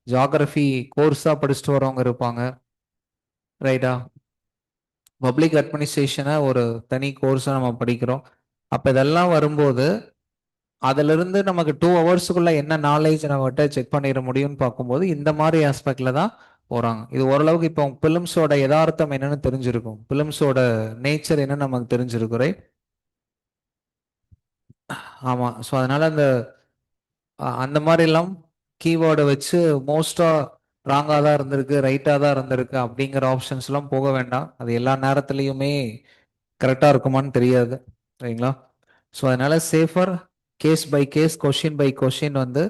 ஜியாகிரஃபி கோர்ஸாக படிச்சுட்டு வரவங்க இருப்பாங்க, ரைட்டா? பப்ளிக் அட்மினிஸ்ட்ரேஷனை ஒரு தனி கோர்ஸாக நம்ம படிக்கிறோம். அப்போ இதெல்லாம் வரும்போது அதிலிருந்து நமக்கு 2 ஹவர்ஸுக்குள்ள என்ன நாலேஜ் நம்மகிட்ட செக் பண்ணிட முடியும்னு பார்க்கும்போது இந்த மாதிரி ஆஸ்பெக்ட்ல தான் போறாங்க. இது ஓரளவுக்கு இப்போ பிலிம்ஸோட யதார்த்தம் என்னன்னு தெரிஞ்சிருக்கும், பிலிம்ஸோட நேச்சர் என்னன்னு நமக்கு தெரிஞ்சிருக்கும், ரைட்? ஆமா. ஸோ அதனால அந்த மாதிரிலாம் கீவேர்டை வச்சு மோஸ்டா ராங்காக தான் இருந்திருக்கு, ரைட்டாக தான் இருந்திருக்கு அப்படிங்கிற ஆப்ஷன்ஸ்லாம் போக வேண்டாம். அது எல்லா நேரத்துலையுமே கரெக்டாக இருக்குமான்னு தெரியாது, சரிங்களா? ஸோ அதனால safer case by case, question by question வந்து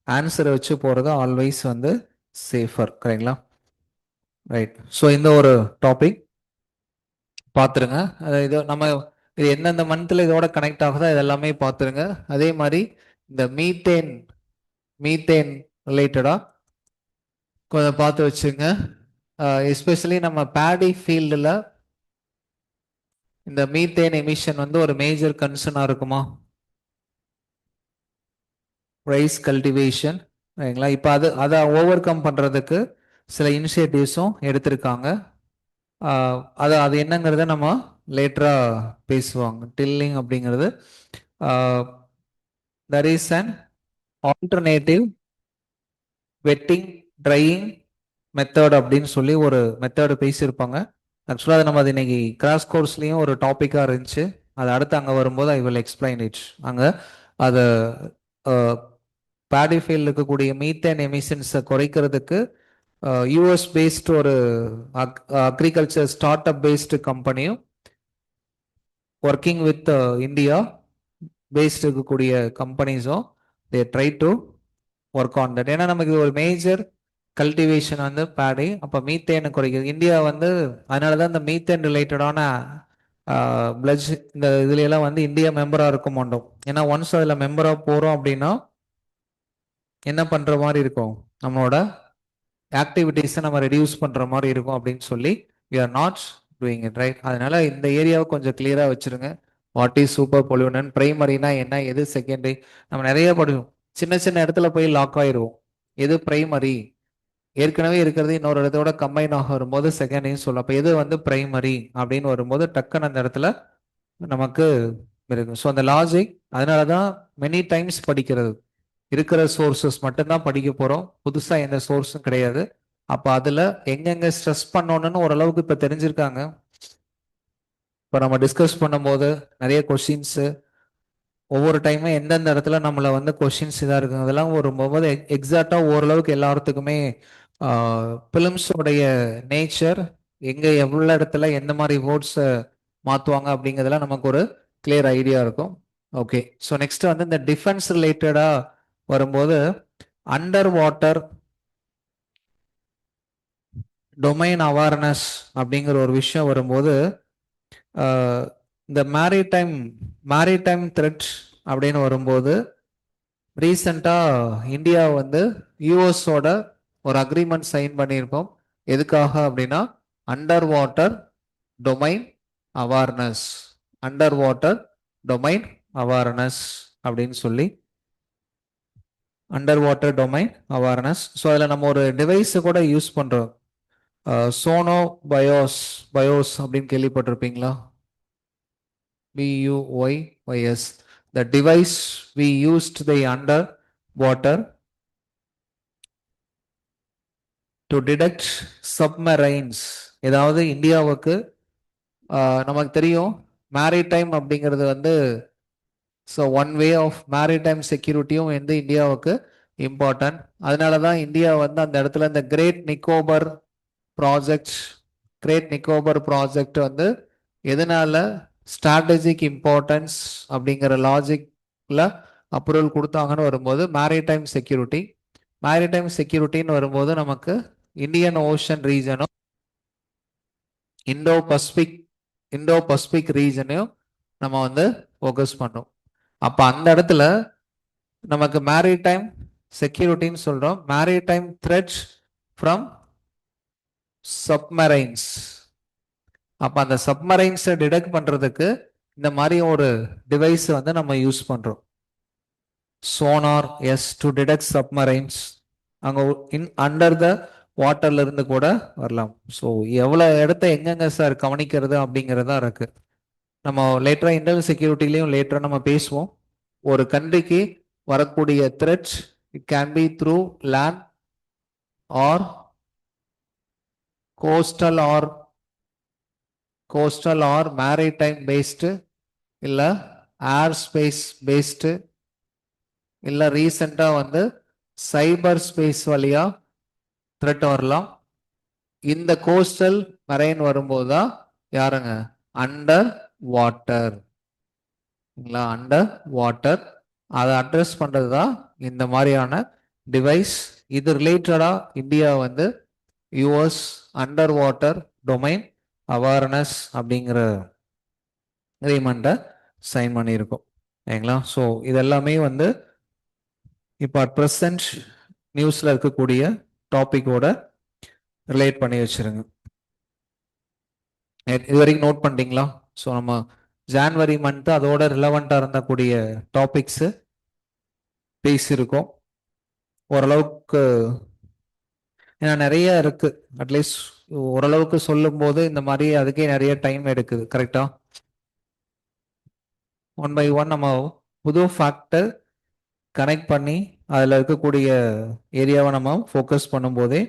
ஆன்சரை வச்சு போகிறது ஆல்வேஸ் வந்து சேஃபர். கரெக்டுங்களா? ரைட். ஸோ இந்த ஒரு டாபிக் பார்த்துருங்க. இது நம்ம இது எந்தெந்த மந்த்தில் இதோட கனெக்ட் ஆகுதோ இதெல்லாமே பார்த்துருங்க. அதே மாதிரி இந்த மீத்தேன் ரிலேட்டடாக கொஞ்சம் பார்த்து வச்சுங்க. எஸ்பெஷலி நம்ம பேடி ஃபீல்டில் இந்த மீத்தேன் எமிஷன் வந்து ஒரு மேஜர் கன்சர்னாக இருக்குமா? ரைஸ் கல்டிவேஷன், சரிங்களா? இப்போ அதை ஓவர் கம் பண்ணுறதுக்கு சில இனிஷியேட்டிவ்ஸும் எடுத்திருக்காங்க. அது என்னங்கிறத நம்ம லேட்டராக பேசுவாங்க. டில்லிங் அப்படிங்கிறது that is an alternative wetting, drying method அப்படின்னு சொல்லி ஒரு மெத்தட் பேசியிருப்பாங்க. ஆக்சுவலாக அது நம்ம அது இன்னைக்கு கிராஸ் கோர்ஸ்லேயும் ஒரு டாப்பிக்காக இருந்துச்சு. அது அடுத்து அங்கே வரும்போது ஐ வில் எக்ஸ்பிளைன் இட். அங்கே அதை பேடி ஃபீல்டு இருக்கக்கூடிய மீத்தேன் எமிஷன்ஸை குறைக்கிறதுக்கு யூஎஸ் பேஸ்டு ஒரு அக்ரிகல்ச்சர் ஸ்டார்ட் அப் பேஸ்டு கம்பெனியும் ஒர்க்கிங் வித் இந்தியா பேஸ்டு இருக்கக்கூடிய கம்பெனிஸும் they try to work on that. ஏன்னா நமக்கு ஒரு மேஜர் கல்டிவேஷன் வந்து பேடி, அப்போ மீத்தேனை குறைக்குது இந்தியா வந்து. அதனால தான் இந்த மீத்தேன் ரிலேட்டடான பிளட்ஸ் இந்த இதுல எல்லாம் வந்து இந்தியா மெம்பராக இருக்க மாட்டோம். ஏன்னா ஒன்ஸ் அதில் மெம்பராக போகிறோம் அப்படின்னா என்ன பண்ணுற மாதிரி இருக்கும், நம்மளோட ஆக்டிவிட்டீஸை நம்ம ரெடியூஸ் பண்ணுற மாதிரி இருக்கும் அப்படின்னு சொல்லி we are not doing it right. அதனால இந்த ஏரியாவை கொஞ்சம் கிளியராக வச்சுருங்க. வாட் இஸ் சூப்பர் பொல்யூனன், பிரைமரினா என்ன, எது செகண்டரி, நம்ம நிறைய படிக்கும். சின்ன சின்ன இடத்துல போய் லாக் ஆயிடுவோம். எது பிரைமரி, ஏற்கனவே இருக்கிறது இன்னொரு இடத்தோட கம்பைன் ஆக வரும்போது செகண்டரின்னு சொல்லும். அப்போ எது வந்து பிரைமரி அப்படின்னு வரும்போது டக்குன்னு அந்த இடத்துல நமக்கு இருக்கும். ஸோ அந்த லாஜிக், அதனால தான் மெனி டைம்ஸ் படிக்கிறது. இருக்கிற சோர்சஸ் மட்டும்தான் படிக்க போகிறோம், புதுசாக எந்த சோர்ஸும் கிடையாது. அப்போ அதில் எங்கெங்கே ஸ்ட்ரெஸ் பண்ணணும்னு ஓரளவுக்கு இப்போ தெரிஞ்சிருக்காங்க. இப்போ நம்ம டிஸ்கஸ் பண்ணும்போது நிறைய கொஷின்ஸு ஒவ்வொரு டைமும் எந்தெந்த இடத்துல நம்மளை வந்து கொஷின்ஸ் இதாக இருக்குங்க அதெல்லாம் வரும்போது எக்ஸாக்டாக ஓரளவுக்கு எல்லாத்துக்குமே ஃபிலிம்ஸோடைய நேச்சர் எங்கே எவ்வளோ இடத்துல எந்த மாதிரி வேர்ட்ஸை மாற்றுவாங்க அப்படிங்கிறதுல நமக்கு ஒரு கிளியர் ஐடியா இருக்கும். ஓகே, ஸோ நெக்ஸ்ட் வந்து இந்த டிஃபென்ஸ் ரிலேட்டடாக வரும்போது அண்டர் வாட்டர் டொமைன் அவேர்னஸ் அப்படிங்கிற ஒரு விஷயம் வரும்போது இந்த மேரிடைம் த்ரெட் அப்படின்னு வரும்போது ரீசெண்டாக இந்தியா வந்து யூஎஸோட ஒரு அக்ரிமெண்ட் சைன் பண்ணியிருக்கோம். எதுக்காக அப்படின்னா under water domain awareness, under water domain awareness அப்படின்னு சொல்லி under water domain awareness. So அதில் நம்ம ஒரு டிவைஸை கூட யூஸ் பண்ணுறோம். சோனோ பயோஸ் அப்படின்னு கேள்விப்பட்டிருப்பீங்களா? BUYYS. The device we used the underwater to detect submarines. ஏதாவது இந்தியாவுக்கு நமக்கு தெரியும் மேரிடைம் அப்படிங்கிறது வந்து so one way of maritime செக்யூரிட்டியும் வந்து இந்தியாவுக்கு இம்பார்ட்டன்ட். அதனால தான் இந்தியா வந்து அந்த இடத்துல இந்த கிரேட் நிக்கோபர் ப்ராஜெக்ட் வந்து எதனால ஸ்ட்ராட்டஜிக் இம்பார்ட்டன்ஸ் அப்படிங்கிற லாஜிக்ல அப்ரூவல் கொடுத்தாங்கன்னு வரும்போது மேரிடைம் செக்யூரிட்டின்னு வரும்போது நமக்கு இந்தியன் ஓஷன் ரீஜனும் இந்தோ பசிபிக் ரீஜனையும் நம்ம வந்து ஃபோக்கஸ் பண்ணோம். அப்போ அந்த இடத்துல நமக்கு மேரிடைம் செக்யூரிட்டின்னு சொல்றோம். Maritime threats from submarines. அப்போ அந்த சப்மரைன்ஸை டிடெக்ட் பண்ணுறதுக்கு இந்த மாதிரி ஒரு டிவைஸ் வந்து நம்ம யூஸ் பண்ணுறோம். Sonar to detect submarines. அங்கே அண்டர் த வாட்டர்ல இருந்து கூட வரலாம். ஸோ எவ்வளோ இடத்த எங்கெங்க சார் கவனிக்கிறது அப்படிங்கிறதா இருக்கு. நம்ம லேட்டரா இன்டர்னல் செக்யூரிட்டிலையும் லேட்டரா நம்ம பேசுவோம். ஒரு கண்ட்ரிக்கு வரக்கூடிய threats it can be through land or coastal or maritime based, இல்லை ஏர் ஸ்பேஸ் பேஸ்டு, இல்லை ரீசெண்டாக வந்து சைபர் ஸ்பேஸ் வழியா த்ரெட் வரலாம். இந்த கோஸ்டல் மரைன் வரும்போது தான் யாருங்க அண்டர் வாட்டர் அதை அட்ரஸ் பண்றது தான் இந்த மாதிரியான டிவைஸ். இது ரிலேட்டடா இந்தியா வந்து US under water domain awareness அப்படிங்கிற அக்ரிமெண்ட்டை சைன் பண்ணியிருக்கோம் சரிங்களா. ஸோ இதெல்லாமே வந்து இப்போ அட் ப்ரெசன்ட் நியூஸில் இருக்கக்கூடிய டாப்பிக்கோட ரிலேட் பண்ணி வச்சிருங்க. இது வரைக்கும் நோட் பண்ணிட்டீங்களா? ஸோ நம்ம ஜான்வரி மந்த் அதோட ரிலவெண்ட்டாக இருந்தக்கூடிய டாபிக்ஸு பேசியிருக்கோம் ஓரளவுக்கு. ஏன்னா நிறைய இருக்கு, அட்லீஸ்ட் ஓரளவுக்கு சொல்லும் போது இந்த மாதிரி அதுக்கே நிறைய டைம் எடுக்குது. கரெக்டா? ஒன் பை ஒன் நம்ம புது ஃபேக்டர் கனெக்ட் பண்ணி அதில் இருக்கக்கூடிய ஏரியாவை நம்ம ஃபோக்கஸ் பண்ணும்போதே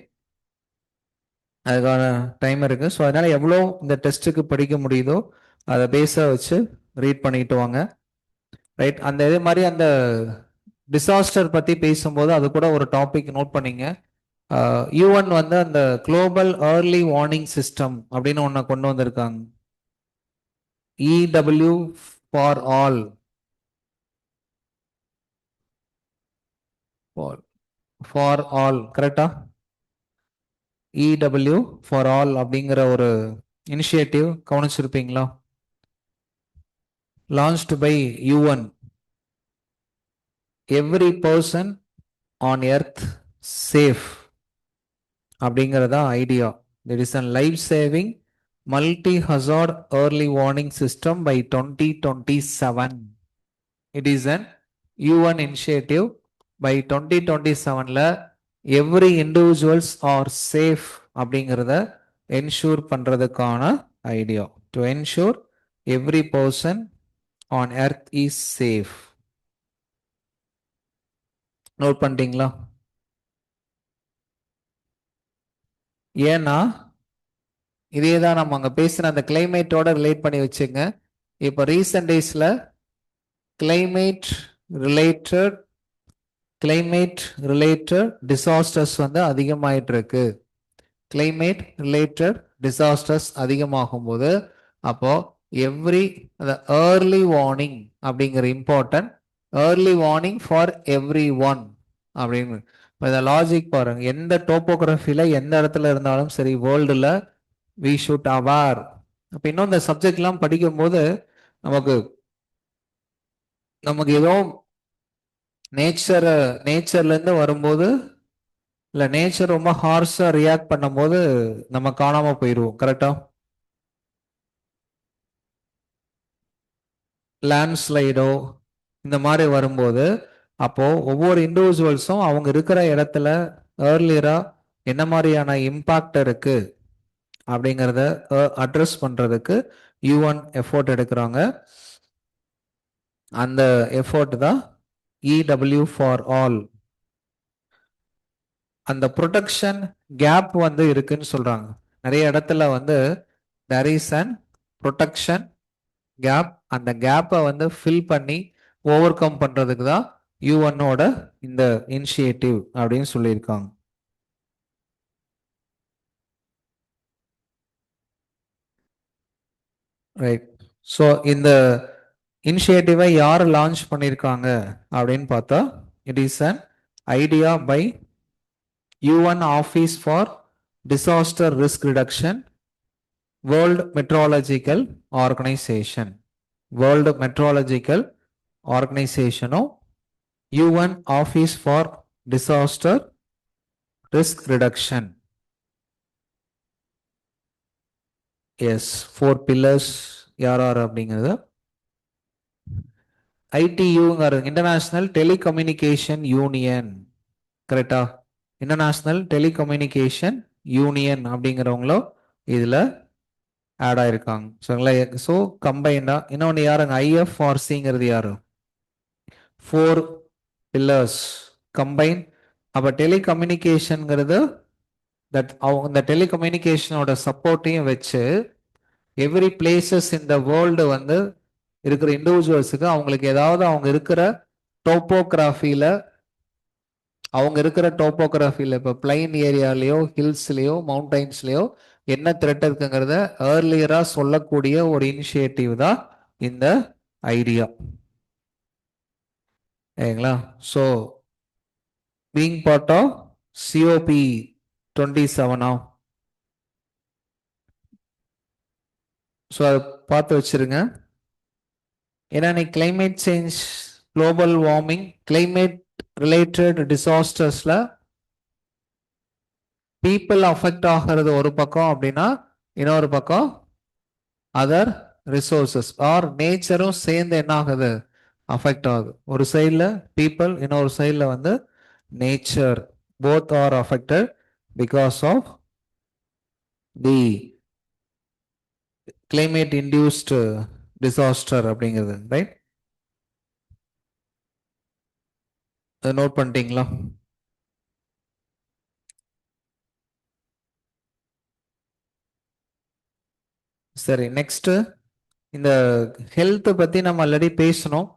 அதுக்கான டைம் இருக்குது. ஸோ அதனால் எவ்வளோ இந்த டெஸ்ட்டுக்கு படிக்க முடியுதோ அதை பேஸாக வச்சு ரீட் பண்ணிட்டு வாங்க. ரைட். அந்த இதே மாதிரி அந்த டிசாஸ்டர் பற்றி பேசும்போது அது கூட ஒரு டாபிக் நோட் பண்ணிங்க. யூஎன் வந்து அந்த குளோபல் ஏர்லி வார்னிங் சிஸ்டம் அப்படின்னு ஒன்று கொண்டு வந்திருக்காங்க. EW for all, for all கரெக்டா? இடபிள்யூ ஃபார் ஆல் அப்படிங்கிற ஒரு இனிஷியேட்டிவ் கவனிச்சிருப்பீங்களா? Launched by UN. Every person on earth safe அப்படிங்கிறதா ஐடியா. There is a life saving multi hazard early warning system by 2027. It is an UN initiative. By 2027ல every individuals are safe அப்படிங்கிறத ensure பண்றதுக்கான idea. To ensure every person on earth is safe. Note பண்ணிட்டீங்களா? ஏன்னா இதே தான் நம்ம அங்கே பேசின அந்த கிளைமேட்டோட ரிலேட் பண்ணி வச்சுங்க. இப்போ ரீசெண்ட் டேஸில் கிளைமேட் ரிலேட்டட் டிசாஸ்டர்ஸ் வந்து அதிகமாயிட்டு இருக்கு. கிளைமேட் ரிலேட்டட் டிசாஸ்டர்ஸ் அதிகமாகும் போது அப்போ எவ்ரி ஏர்லி வார்னிங் அப்படிங்கிற important, early warning for every one அப்படின்னு. இப்போ இந்த லாஜிக் பாருங்க, எந்த டோப்போகிராஃபியில் எந்த இடத்துல இருந்தாலும் சரி வேர்ல்டில் வி ஷுட் அவேர். அப்போ இன்னும் இந்த சப்ஜெக்ட்லாம் படிக்கும்போது நமக்கு ஏதோ நேச்சர்லேருந்து வரும்போது இல்லை நேச்சர் ரொம்ப ஹார்ஸாக ரியாக்ட் பண்ணும்போது நம்ம காணாமல் போயிடுவோம். கரெக்டா? லேண்ட்ஸ்லைடோ இந்த மாதிரி வரும்போது அப்போ ஒவ்வொரு இண்டிவிஜுவல்ஸும் அவங்க இருக்கிற இடத்துல ஏர்லியரா என்ன மாதிரியான இம்பாக்ட் இருக்கு அப்படிங்கிறத அட்ரஸ் பண்றதுக்கு யூஎன் எஃபோர்ட் எடுக்கிறாங்க. அந்த எஃபோர்ட் தான் இடபிள்யூ ஃபார் ஆல். அந்த ப்ரொடெக்ஷன் கேப் வந்து இருக்குன்னு சொல்றாங்க. நிறைய இடத்துல வந்து there is an protection gap. அந்த கேப்பை வந்து ஃபில் பண்ணி ஓவர் கம் பண்றதுக்கு தான் யூஎன்னோட இந்த இனிஷியேட்டிவ் அப்படின்னு சொல்லியிருக்காங்க. ரைட். ஸோ இந்த இனிஷியேட்டிவை யார் லான்ச் பண்ணியிருக்காங்க அப்படின்னு பார்த்தா it is an idea by UN Office for Disaster Risk Reduction, World Meteorological Organization. World Meteorological Organization, UN Office for Disaster Risk Reduction. Yes, 4 pillars யார் அப்படிங்கிறது. ITU international telecommunication union. கரெக்டா? International telecommunication union அப்படிங்கிறவங்களோ இதில் add ஆயிருக்காங்க. So கம்பைண்டா இன்னொன்று யாருங்க? IFRCங்கிறது யாரு? 4 pillars combine. அப்போ டெலிகம்யூனிகேஷனுங்கிறது இந்த டெலிகம்யூனிகேஷனோட சப்போர்ட்டையும் வச்சு எவ்ரி பிளேசஸ் இந்த வேர்ல்டு வந்து இருக்கிற இண்டிவிஜுவல்ஸுக்கு அவங்களுக்கு ஏதாவது அவங்க இருக்கிற டோப்போகிராஃபியில் இப்போ பிளைன் ஏரியாலேயோ ஹில்ஸ்லேயோ மவுண்டைன்ஸ்லேயோ என்ன த்ரெட் இருக்குங்கிறத ஏர்லியரா சொல்லக்கூடிய ஒரு இனிஷியேட்டிவ் தான் இந்த ஐடியா. சரிங்களா? So being part of COP 27. So அதை பார்த்து வச்சிருங்க. ஏன்னா நீ climate change, global warming, climate related டிசாஸ்டர்ஸ்ல பீப்புள் அஃபெக்ட் ஆகிறது ஒரு பக்கம் அப்படின்னா இன்னொரு பக்கம் அதர் ரிசோர்சஸ் ஆர் நேச்சரும் சேர்ந்து என்ன ஆகுது? அஃபெக்ட் ஆகுது. ஒரு சைடில் பீப்புள், இன்னொரு சைடில் வந்து nature. Both are affected because of the climate induced disaster அப்படிங்கிறது. ரைட். நோட் பண்ணிட்டீங்களா? சரி, நெக்ஸ்ட் இந்த ஹெல்த் பத்தி நம்ம ஆல்ரெடி பேசணும்.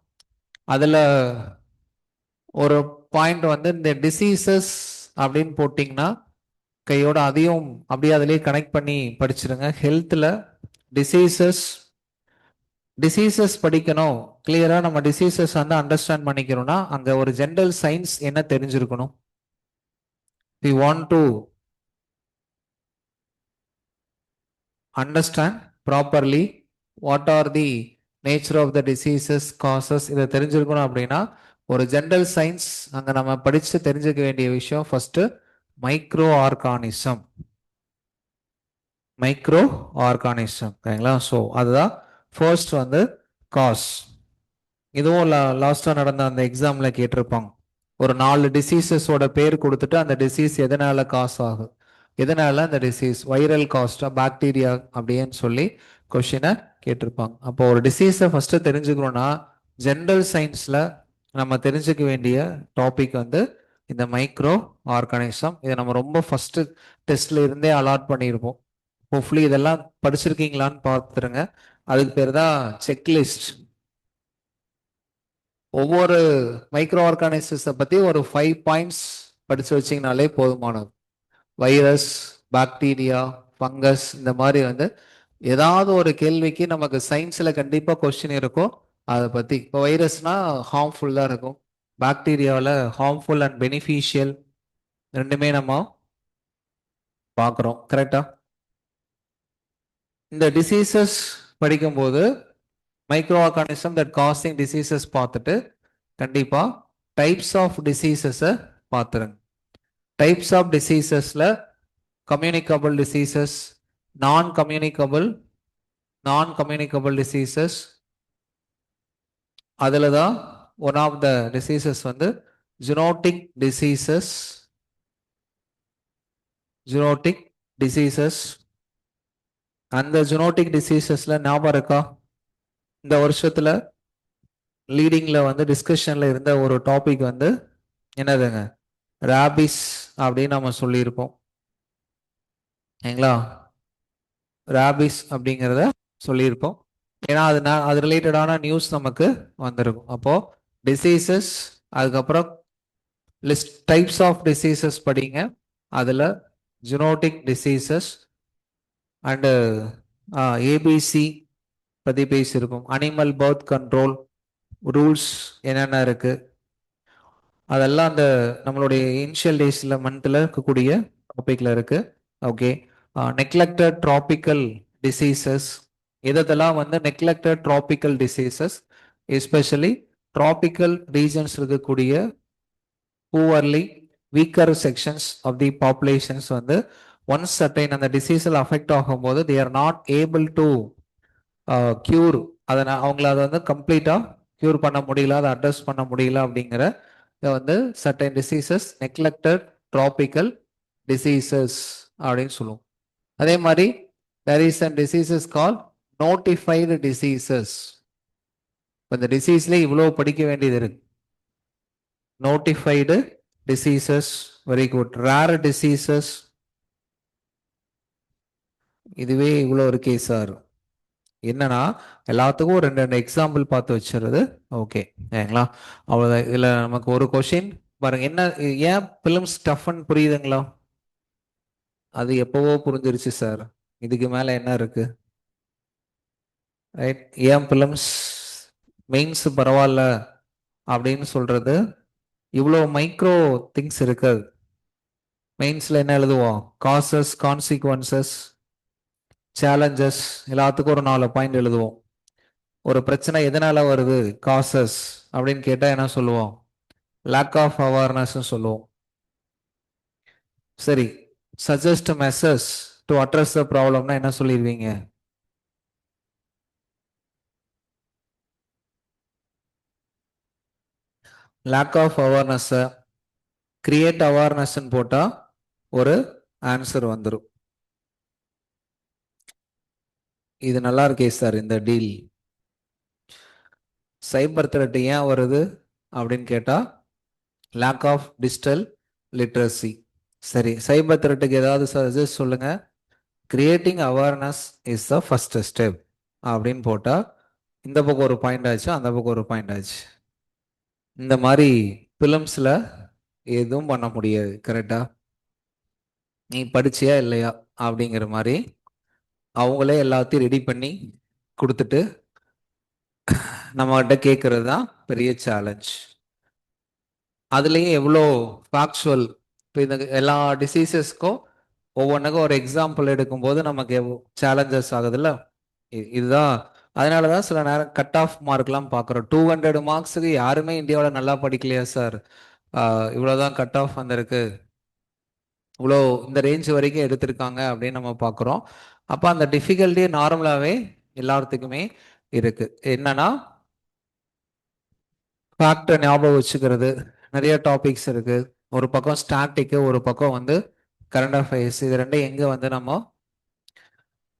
அதுல ஒரு பாயிண்ட் வந்து இந்த டிசீசஸ் அப்படின்னு போட்டிங்கன்னா கையோட அதையும் அப்படியே அதிலேயே கனெக்ட் பண்ணி படிச்சிருங்க. ஹெல்த்ல டிசீசஸ் டிசீசஸ் படிக்கணும். கிளியரா நம்ம டிசீசஸ் வந்து அண்டர்ஸ்டாண்ட் பண்ணிக்கிறோம்னா அங்க ஒரு ஜெனரல் சயின்ஸ் என்ன தெரிஞ்சிருக்கணும். we want to understand properly what are the nature of the diseases causes இதை தெரிஞ்சிருக்கணும். அப்படின்னா ஒரு ஜெனரல் சயின்ஸ் அங்க நம்ம படிச்சு தெரிஞ்சுக்க வேண்டிய விஷயம் first micro organism. Micro organism சரிங்களா? ஸோ அதுதான் ஃபர்ஸ்ட் வந்து காஸ். இதுவும் லாஸ்டா நடந்த அந்த எக்ஸாம்ல கேட்டிருப்பாங்க. ஒரு 4 டிசீசஸோட பேர் கொடுத்துட்டு அந்த டிசீஸ் எதனால காஸ் ஆகும், எதனால அந்த டிசீஸ் வைரல் காஸ்டா பாக்டீரியா அப்படின்னு சொல்லி கொஸ்டினை கேட்டிருப்பாங்க. அப்போ ஒரு டிசீஸை ஃபர்ஸ்ட் தெரிஞ்சுக்கணும்னா ஜெனரல் சயின்ஸ்ல நம்ம தெரிஞ்சுக்க வேண்டிய டாபிக் வந்து இந்த மைக்ரோ ஆர்கானிசம். இதை நம்ம ரொம்ப ஃபர்ஸ்ட் டெஸ்ட்ல இருந்தே அலாட் பண்ணியிருப்போம். ஹோப்ஃபுல்லி இதெல்லாம் படிச்சிருக்கீங்களான்னு பார்த்துருங்க. அதுக்கு பேர் தான் செக்லிஸ்ட். ஒவ்வொரு மைக்ரோ ஆர்கானிசத்தை பத்தி ஒரு 5 பாயிண்ட்ஸ் படிச்சு வச்சிங்கனாலே போதுமானது. வைரஸ், பாக்டீரியா, ஃபங்கஸ், இந்த மாதிரி வந்து ஏதாவது ஒரு கேள்விக்கு நமக்கு சயின்ஸ்ல கண்டிப்பா கொஸ்டின் இருக்கும் அதை பத்தி. இப்போ வைரஸ்னா ஹார்ம்ஃபுல் தான் இருக்கும், பாக்டீரியாவில் ஹார்ம்ஃபுல் அண்ட் பெனிஃபிஷியல் ரெண்டுமே நம்ம பார்க்குறோம். கரெக்டா? இந்த டிசீசஸ் படிக்கும்போது micro organism that causing diseases பார்த்துட்டு கண்டிப்பா டைப்ஸ் ஆஃப் டிசீசஸை பார்த்துருங்க. டைப்ஸ் ஆஃப் டிசீசஸ்ல communicable diseases, non communicable diseases. அதில் தான் ஒன் ஆஃப் த டிசீசஸ் வந்து ஜுனோட்டிக் டிசீசஸ். ஜுனோட்டிக் டிசீசஸ் அந்த ஜுனோட்டிக் டிசீசஸ்ல ஞாபகம் இருக்கா? இந்த வருஷத்துல லீடிங்ல வந்து டிஸ்கஷன்ல இருந்த ஒரு டாபிக் வந்து என்னதுங்க? ராபிஸ் அப்படின்னு நம்ம சொல்லியிருப்போம். சரிங்களா? ராபிஸ் அப்படிங்கிறத சொல்லியிருப்போம். ஏன்னா அது ரிலேட்டடான நியூஸ் நமக்கு வந்திருக்கும். அப்போ டிசீசஸ், அதுக்கப்புறம் லிஸ்ட் டைப்ஸ் ஆஃப் டிசீசஸ் படிங்க. அதில் ஜுனோட்டிக் டிசீசஸ் அண்டு ஏபிசி பற்றி பேசியிருப்போம். அனிமல் பர்த் கண்ட்ரோல் ரூல்ஸ் என்னென்ன இருக்கு அதெல்லாம் அந்த நம்மளுடைய இனிஷியல் டேஸ்ல மந்த்ல இருக்கக்கூடிய டாபிக்ல இருக்கு. ஓகே. Neglected tropical diseases. இதெல்லாம் வந்து neglected tropical diseases especially tropical regions இருக்கக்கூடிய poorly weaker sections of the populations வந்து ஒன்ஸ் சர்டைன் அந்த டிசீஸில் அஃபெக்ட் ஆகும்போது they are not able to cure. அதை அவங்கள அதை வந்து கம்ப்ளீட்டா கியூர் பண்ண முடியல, அதை அட்ரஸ் பண்ண முடியல அப்படிங்கிற இதை வந்து certain diseases neglected tropical diseases அப்படின்னு சொல்லுவோம். அதே மாதிரி there is some diseases called notified diseases. இந்த டிசீஸ்ல இவ்வளவு படிக்க வேண்டியது இருக்கு. Notified diseases, very good. Rare diseases, இதுவே இவ்வளோ இருக்கே சார். என்னன்னா எல்லாத்துக்கும் ரெண்டு ரெண்டு எக்ஸாம்பிள் பார்த்து வச்சுருது. ஓகே சரிங்களா? அவ்வளோதான். இதில் நமக்கு ஒரு கொஷின் பாருங்க. என்ன ஏன் பிலிம்ஸ் டஃப்னு புரியுதுங்களா? அது எப்போவோ புரிஞ்சிருச்சு சார். இதுக்கு மேலே என்ன இருக்கு? ரைட். ஏன் பிலிம்ஸ் மெயின்ஸ் பரவாயில்ல அப்படின்னு சொல்றது, இவ்வளோ மைக்ரோ திங்ஸ் இருக்காது. மெயின்ஸ்ல என்ன எழுதுவோம்? காசஸ், கான்சிக்வன்சஸ், சேலஞ்சஸ், எல்லாத்துக்கும் ஒரு 4 பாயிண்ட் எழுதுவோம். ஒரு பிரச்சனை எதனால வருது காசஸ் அப்படின்னு கேட்டா என்ன சொல்லுவோம்? லேக் ஆஃப் அவேர்னஸ் சொல்லுவோம். சரி, suggest measures to address the ப்ராப்ளம்னா என்ன சொல்லிடுவீங்க? Lack of awareness create awareness போட்டா ஒரு ஆன்சர் வந்துடும். இது நல்லா இருக்கே சார் இந்த டீல். சைபர் த்ரெட் ஏன் வருது அப்படின்னு கேட்டா லேக் ஆஃப் டிஜிட்டல் லிட்ரஸி. சரி, சைபர் த்ரெட்டுக்கு ஏதாவது சஜஸ்ட் சொல்லுங்க. Creating awareness is the first step அப்படின்னு போட்டால் இந்த பக்கம் ஒரு பாயிண்ட் ஆச்சு, அந்த பக்கம் ஒரு பாயிண்ட் ஆச்சு. இந்த மாதிரி ஃபிலிம்ஸில் எதுவும் பண்ண முடியாது. கரெக்டா? நீ படிச்சியா இல்லையா அப்படிங்கிற மாதிரி அவங்களே எல்லாத்தையும் ரெடி பண்ணி கொடுத்துட்டு நம்மகிட்ட கேட்கறது தான் பெரிய சேலஞ்ச். அதுலேயும் எவ்வளோ ஃபேக்சுவல். இப்போ இந்த எல்லா டிசீசஸ்க்கும் ஒவ்வொன்றுக்கும் ஒரு எக்ஸாம்பிள் எடுக்கும்போது நமக்கு சேலஞ்சஸ் ஆகுதுல்ல. இதுதான். அதனால தான் சில நேரம் கட் ஆஃப் மார்க்லாம் பார்க்குறோம். 200 மார்க்ஸுக்கு யாருமே இந்தியாவில் நல்லா படிக்கலையா சார், இவ்வளோதான் கட் ஆஃப் வந்திருக்கு, இவ்வளோ இந்த ரேஞ்ச் வரைக்கும் எடுத்திருக்காங்க அப்படின்னு நம்ம பார்க்குறோம். அப்போ அந்த டிஃபிகல்ட்டி நார்மலாகவே எல்லாத்துக்குமே இருக்கு. என்னன்னா ஃபேக்டர் ஞாபகம் வச்சுக்கிறது, நிறைய டாபிக்ஸ் இருக்கு. ஒரு பக்கம் ஸ்டாட்டிக்கு, ஒரு பக்கம் வந்து கரண்ட் அஃபேர்ஸ். இது ரெண்டும் எங்கே வந்து நம்ம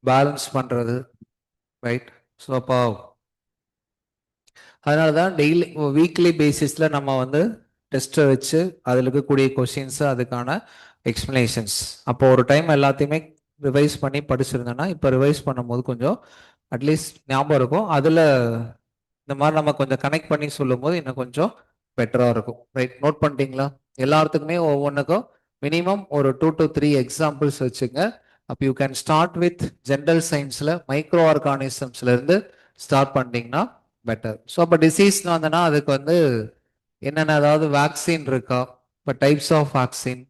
பேலன்ஸ் பண்ணுறது, ரைட்? ஸோ அப்போ அதனால தான் டெய்லி வீக்லி பேசிஸில் நம்ம வந்து டெஸ்ட்டை வச்சு அதில் இருக்கக்கூடிய கொஷின்ஸு, அதுக்கான எக்ஸ்ப்ளனேஷன்ஸ். அப்போ ஒரு டைம் எல்லாத்தையுமே ரிவைஸ் பண்ணி படிச்சிருந்தோன்னா இப்போ ரிவைஸ் பண்ணும்போது கொஞ்சம் அட்லீஸ்ட் ஞாபகம் இருக்கும். அதில் இந்த மாதிரி நம்ம கொஞ்சம் கனெக்ட் பண்ணி சொல்லும்போது இன்னும் கொஞ்சம் பெட்டராக இருக்கும். ரைட்? நோட் பண்ணிட்டீங்களா? எல்லாத்துக்குமே ஒவ்வொன்றுக்கும் மினிமம் ஒரு 2 to 3 எக்ஸாம்பிள்ஸ் வச்சுங்க. அப்போ you can start with general சயின்ஸில் மைக்ரோ ஆர்கானிசம்ஸ்லேருந்து ஸ்டார்ட் பண்ணிட்டீங்கன்னா பெட்டர். ஸோ அப்போ டிசீஸ்னு வந்தோன்னா அதுக்கு வந்து என்னென்ன, அதாவது வேக்சின் இருக்கா, இப்போ டைப்ஸ் ஆஃப் வேக்சின்,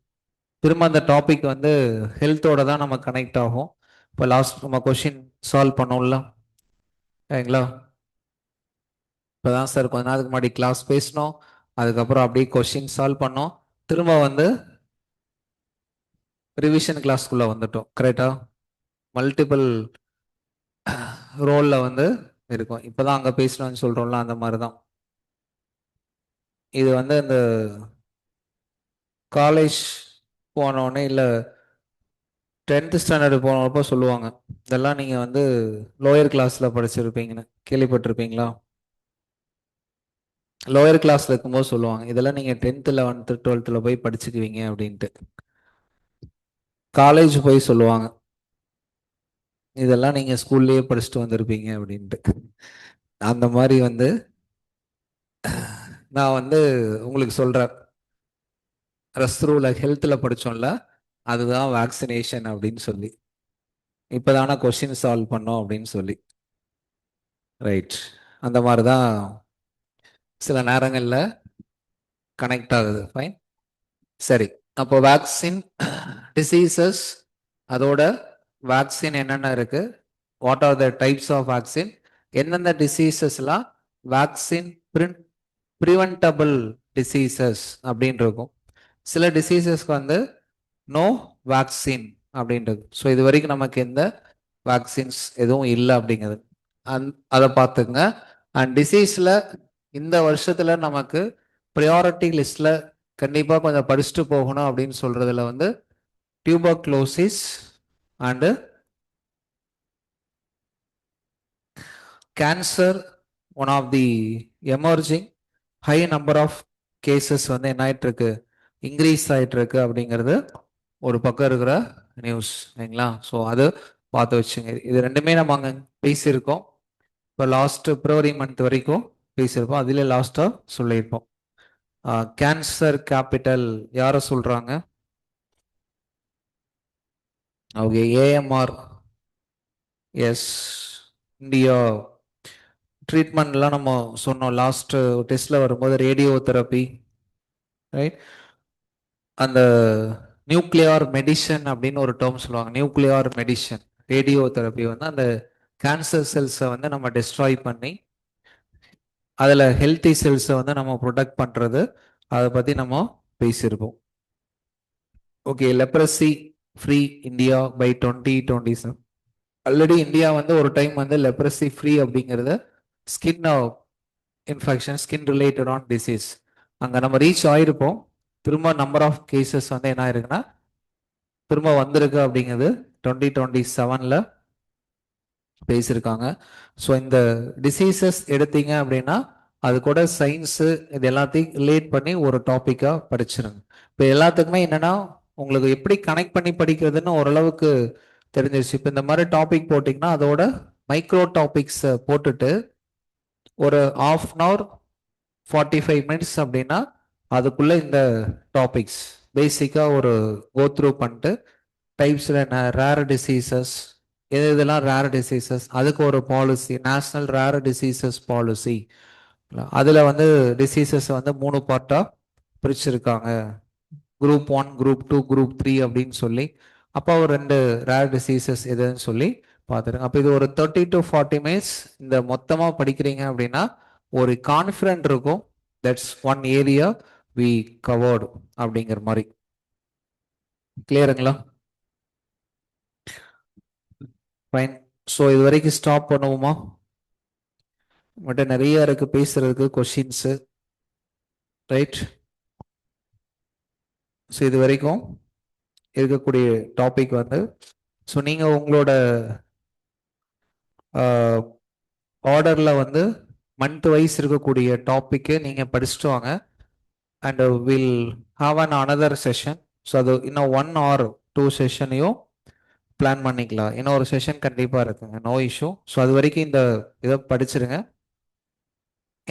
திரும்ப அந்த டாபிக் வந்து ஹெல்த்தோட தான் நம்ம கனெக்ட் ஆகும். இப்போ லாஸ்ட் நம்ம கொஷின் சால்வ் பண்ணோம்ல, சரிங்களா? இப்போதான் சார் கொஞ்ச நாளுக்கு முன்னாடி கிளாஸ் பேசினோம், அதுக்கப்புறம் அப்படியே கொஷின் சால்வ் பண்ணோம், திரும்ப வந்து ரிவிஷன் கிளாஸ்க்குள்ளே வந்துட்டோம். கரெக்டா? மல்டிபிள் ரோலில் வந்து இருக்கும். இப்போதான் அங்கே பேசணும்னு சொல்கிறோம்ல, அந்த மாதிரி தான் இது வந்து இந்த காலேஜ் போனோடனே இல்லை 10th ஸ்டாண்டர்டு போனப்போ சொல்லுவாங்க, இதெல்லாம் நீங்கள் வந்து லோயர் கிளாஸில் படிச்சிருப்பீங்கன்னு. கேள்விப்பட்டிருப்பீங்களா? லோயர் கிளாஸில் இருக்கும்போது சொல்லுவாங்க, இதெல்லாம் நீங்கள் 10th 11th 12th போய் படிச்சுக்குவீங்க அப்படின்ட்டு. காலேஜ் போய் சொல்லுவாங்க, இதெல்லாம் நீங்கள் ஸ்கூல்லேயே படிச்சுட்டு வந்திருப்பீங்க அப்படின்ட்டு. அந்த மாதிரி வந்து நான் வந்து உங்களுக்கு சொல்கிறேன், ரஸ்ரூவில் ஹெல்த்தில் படித்தோம்ல, அதுதான் வேக்சினேஷன் அப்படின்னு சொல்லி. இப்போதானே கொஷின் சால்வ் பண்ணோம் அப்படின்னு சொல்லி. ரைட்? அந்த மாதிரி தான் சில நேரங்களில் கனெக்ட் ஆகுது. ஃபைன், சரி. அப்போ வேக்சின், டிசீசஸ், அதோட வேக்சின் என்னென்ன இருக்கு, what are the types of vaccine, எந்தெந்த டிசீசஸ்லாம் வேக்சின் ப்ரிவென்டபிள் டிசீசஸ் அப்படின்னு இருக்கும். சில டிசீசஸ்க்கு வந்து நோ வேக்சின் அப்படின்றது. ஸோ இது வரைக்கும் நமக்கு எந்த வேக்சின்ஸ் எதுவும் இல்லை அப்படிங்கிறது அதை பார்த்துங்க. அண்ட் டிசீஸில் இந்த வருஷத்தில் நமக்கு ப்ரியாரிட்டி லிஸ்டில் கண்டிப்பாக கொஞ்சம் படிச்சுட்டு போகணும் அப்படின்னு சொல்கிறதுல வந்து tuberculosis and cancer, one of the emerging high number of cases வந்து என்ன ஆயிட்டு இருக்கு, இன்க்ரீஸ் ஆயிட்டு இருக்கு அப்படிங்கிறது ஒரு பக்கம் இருக்கிற நியூஸ், சரிங்களா? ஸோ அது பார்த்து வச்சுங்க. இது ரெண்டுமே நம்ம அங்கே பேசியிருக்கோம். இப்போ லாஸ்ட் பிப்ரவரி மந்த் வரைக்கும் பேசியிருப்போம். அதிலே லாஸ்ட்டாக சொல்லியிருப்போம். கேன்சர் கேபிட்டல் யாரை சொல்றாங்க? Okay, AMR. Yes, India. ட்ரீட்மெண்ட்லாம் நம்ம சொன்னோம் லாஸ்ட் டெஸ்ட்ல வரும்போது, ரேடியோ தெரப்பி, ரைட்? அந்த நியூக்ளியார் மெடிசன் அப்படின்னு ஒரு டேர்ம் சொல்லுவாங்க. நியூக்ளியார் மெடிசன், ரேடியோ தெரப்பி வந்து அந்த கேன்சர் செல்ஸை வந்து நம்ம டெஸ்ட்ராய் பண்ணி அதில் ஹெல்த்தி செல்ஸை வந்து நம்ம ப்ரொடெக்ட் பண்ணுறது, அதை பற்றி நம்ம பேசியிருப்போம். Okay, leprosy free India by 2027. Already India வந்து ஒரு டைம் வந்து லெப்ரசி ஃப்ரீ அப்படிங்கிறத, ஸ்கின் இன்ஃபெக்ஷன், ஸ்கின் ரிலேட்டடான டிசீஸ், அங்கே நம்ம ரீச் ஆகிருப்போம். திரும்ப நம்பர் ஆஃப் கேசஸ் வந்து என்ன ஆயிருக்குன்னா திரும்ப வந்திருக்கு அப்படிங்கிறது 2027 பேசியிருக்காங்க. ஸோ இந்த டிசீசஸ் எடுத்தீங்க அப்படின்னா அது கூட சயின்ஸு இது எல்லாத்தையும் ரிலேட் பண்ணி ஒரு டாப்பிக்காக படிச்சிருங்க. இப்போ எல்லாத்துக்குமே என்னன்னா உங்களுக்கு எப்படி கனெக்ட் பண்ணி படிக்கிறதுன்னு ஓரளவுக்கு தெரிஞ்சிருச்சு. இப்போ இந்த மாதிரி டாபிக் போட்டிங்கன்னா அதோட மைக்ரோ டாபிக்ஸை போட்டுட்டு ஒரு half அன் ஹவர் 45 மினிட்ஸ் அப்படின்னா அதுக்குள்ள இந்த டாபிக்ஸ் பேசிக்காக ஒரு கோ த்ரூ பண்ணிட்டு டைப்ஸில் என்ன ரேர் டிசீசஸ் எது இதெல்லாம் ரேர் டிசீசஸ் அதுக்கு ஒரு policy national rare diseases policy அதில் வந்து டிசீசஸ் வந்து 3 பார்ட்டாக பிரிச்சிருக்காங்க. குரூப் 1 குரூப் 2 குரூப் 3 அப்படின்னு சொல்லி அப்போ ஒரு 2 ரேர் டிசீசஸ் எதுன்னு சொல்லி பார்த்துருங்க. அப்போ இது ஒரு 30 to 40 மினிட்ஸ் இந்த மொத்தமாக படிக்கிறீங்க அப்படின்னா ஒரு கான்ஃபிடென்ட் இருக்கும். That's one area we covered அப்படிங்கிற மாதிரி. கிளியருங்களா? ஃபைன். ஸோ இது வரைக்கும் ஸ்டாப் பண்ணுவோமா? மட்டும் நிறைய இருக்கு பேசுறதுக்கு கொஷின்ஸு. ரைட். ஸோ இது வரைக்கும் இருக்கக்கூடிய டாபிக் வந்து ஸோ நீங்கள் உங்களோட ஆர்டரில் வந்து மந்த் வைஸ் இருக்கக்கூடிய டாப்பிக்கு நீங்கள் படிச்சுட்டு வாங்க. And will have an another session. So அது இன்னும் 1 or 2 செஷனையும் பிளான் பண்ணிக்கலாம். இன்னொரு செஷன் கண்டிப்பாக இருக்குங்க, நோ இஷ்யூ. ஸோ அது வரைக்கும் இந்த இதை படிச்சிருங்க.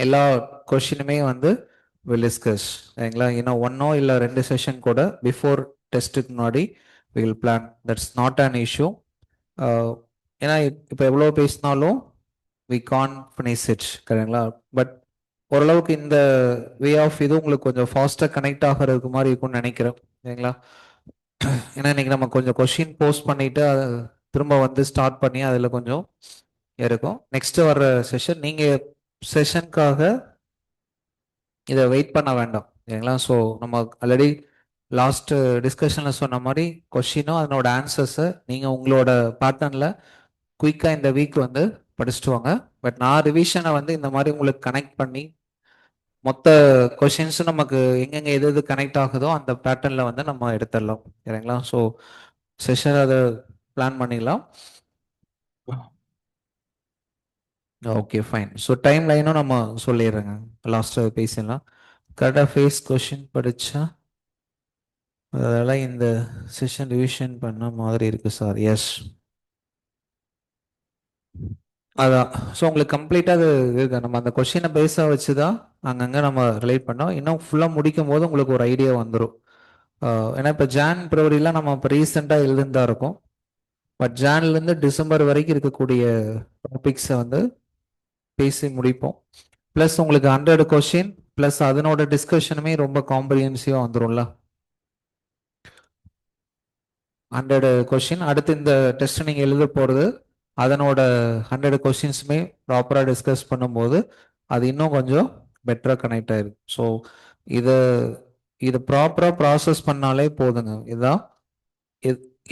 எல்லா கொஷினுமே வந்து வில் டிஸ்கஸ் சரிங்களா. இன்னும் 1 இல்லை 2 செஷன் கூட பிஃபோர் டெஸ்ட்டுக்கு முன்னாடி will plan. That's not an issue. ஏன்னா இப்போ எவ்வளோ பேசினாலும் வி கான் ஃபினிஷ் இட் கரெக்டுங்களா. பட் ஓரளவுக்கு இந்த வே ஆஃப் இது உங்களுக்கு கொஞ்சம் ஃபாஸ்ட்டாக கனெக்ட் ஆகிறதுக்கு மாதிரி இருக்கும்னு நினைக்கிறேன் சரிங்களா. ஏன்னா இன்னைக்கு நம்ம கொஞ்சம் கொஷின் போஸ்ட் பண்ணிட்டு அதை திரும்ப வந்து ஸ்டார்ட் பண்ணி அதில் கொஞ்சம் இருக்கும். நெக்ஸ்ட் வர்ற செஷன் நீங்கள் செஷனுக்காக இதை வெயிட் பண்ண வேண்டாம் சரிங்களா. ஸோ நம்ம ஆல்ரெடி லாஸ்ட் டிஸ்கஷனில் சொன்ன மாதிரி கொஷினும் அதனோட ஆன்சர்ஸை நீங்கள் உங்களோட பேட்டர்னில் குயிக்காக இந்த வீக் வந்து படிச்சுட்டு வாங்க. பட் நான் ரிவிஷனை வந்து இந்த மாதிரி உங்களுக்கு கனெக்ட் பண்ணி மொத்த கொஷின்ஸும் நமக்கு எங்கெங்கே எது எது கனெக்ட் ஆகுதோ அந்த பேட்டர்னில் வந்து நம்ம எடுத்துடலாம் சரிங்களா. ஸோ செஷன் அதை பிளான் பண்ணிடலாம். Okay fine. ஸோ டைம் லைனும் நம்ம சொல்லிடுறேங்க, லாஸ்ட்டாக பேசிடலாம். கரெக்டாக ஃபேஸ் கொஷின் படித்தா அதெல்லாம் இந்த செஷன் ரிவிஷன் பண்ண மாதிரி இருக்குது சார். எஸ் அதான். ஸோ உங்களுக்கு கம்ப்ளீட்டாக அது இருக்கு. நம்ம அந்த கொஷினை பேஸாக வச்சு தான் அங்கங்கே நம்ம ரிலேட் பண்ணோம். இன்னும் ஃபுல்லாக முடிக்கும் போது உங்களுக்கு ஒரு ஐடியா வந்துடும். ஏன்னா இப்போ ஜான் பிப்ரவரிலாம் நம்ம இப்போ ரீசெண்டாக எழுதுந்தா இருக்கும். பட் ஜான்லேருந்து டிசம்பர் வரைக்கும் இருக்கக்கூடிய டாபிக்ஸை வந்து பேசி முடிப்போம். ப்ளஸ் உங்களுக்கு 100 கொஷின் ப்ளஸ் அதனோட டிஸ்கஷனுமே ரொம்ப காம்ப்ரிஹென்சிவாக வந்துடும்ல. 100 கொஷின் அடுத்து இந்த டெஸ்ட் நீங்கள் எழுத போகிறது அதனோட 100 கொஷின்ஸுமே ப்ராப்பராக டிஸ்கஸ் பண்ணும்போது அது இன்னும் கொஞ்சம் பெட்டராக கனெக்ட் ஆயிருக்கு. ஸோ இதை இது ப்ராப்பராக ப்ராசஸ் பண்ணாலே போதுங்க. இதுதான்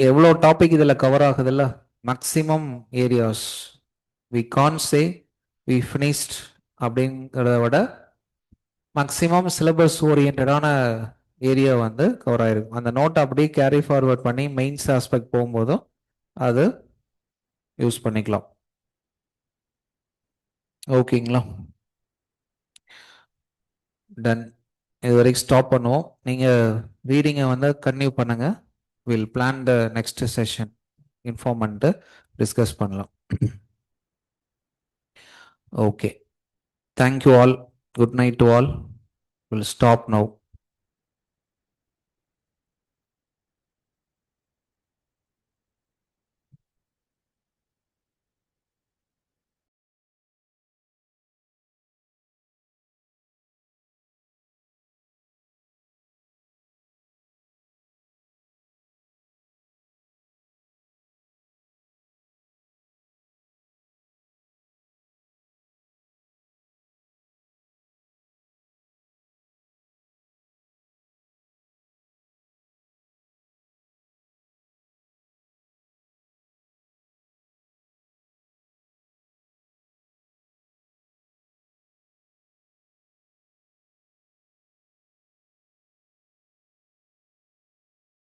எவ்வளோ டாபிக் இதில் கவர் ஆகுதுல்ல, maximum areas we can say we finished அப்படிங்கிறத விட மேக்ஸிமம் சிலபஸ் ஓரியன்டான ஏரியா வந்து கவர் ஆயிருக்கும். அந்த நோட்டை அப்படியே கேரி ஃபார்வர்ட் பண்ணி மெயின்ஸ் ஆஸ்பெக்ட் போகும்போதும் அது யூஸ் பண்ணிக்கலாம். ஓகேங்களா? டன். இது வரைக்கும் ஸ்டாப் பண்ணுவோம். நீங்கள் ரீடிங்கை வந்து கன்டினியூ பண்ணுங்கள். Will plan the next session inform பண்ணிட்டு டிஸ்கஸ் பண்ணலாம். Okay, thank you all. Good night to all. Will stop now.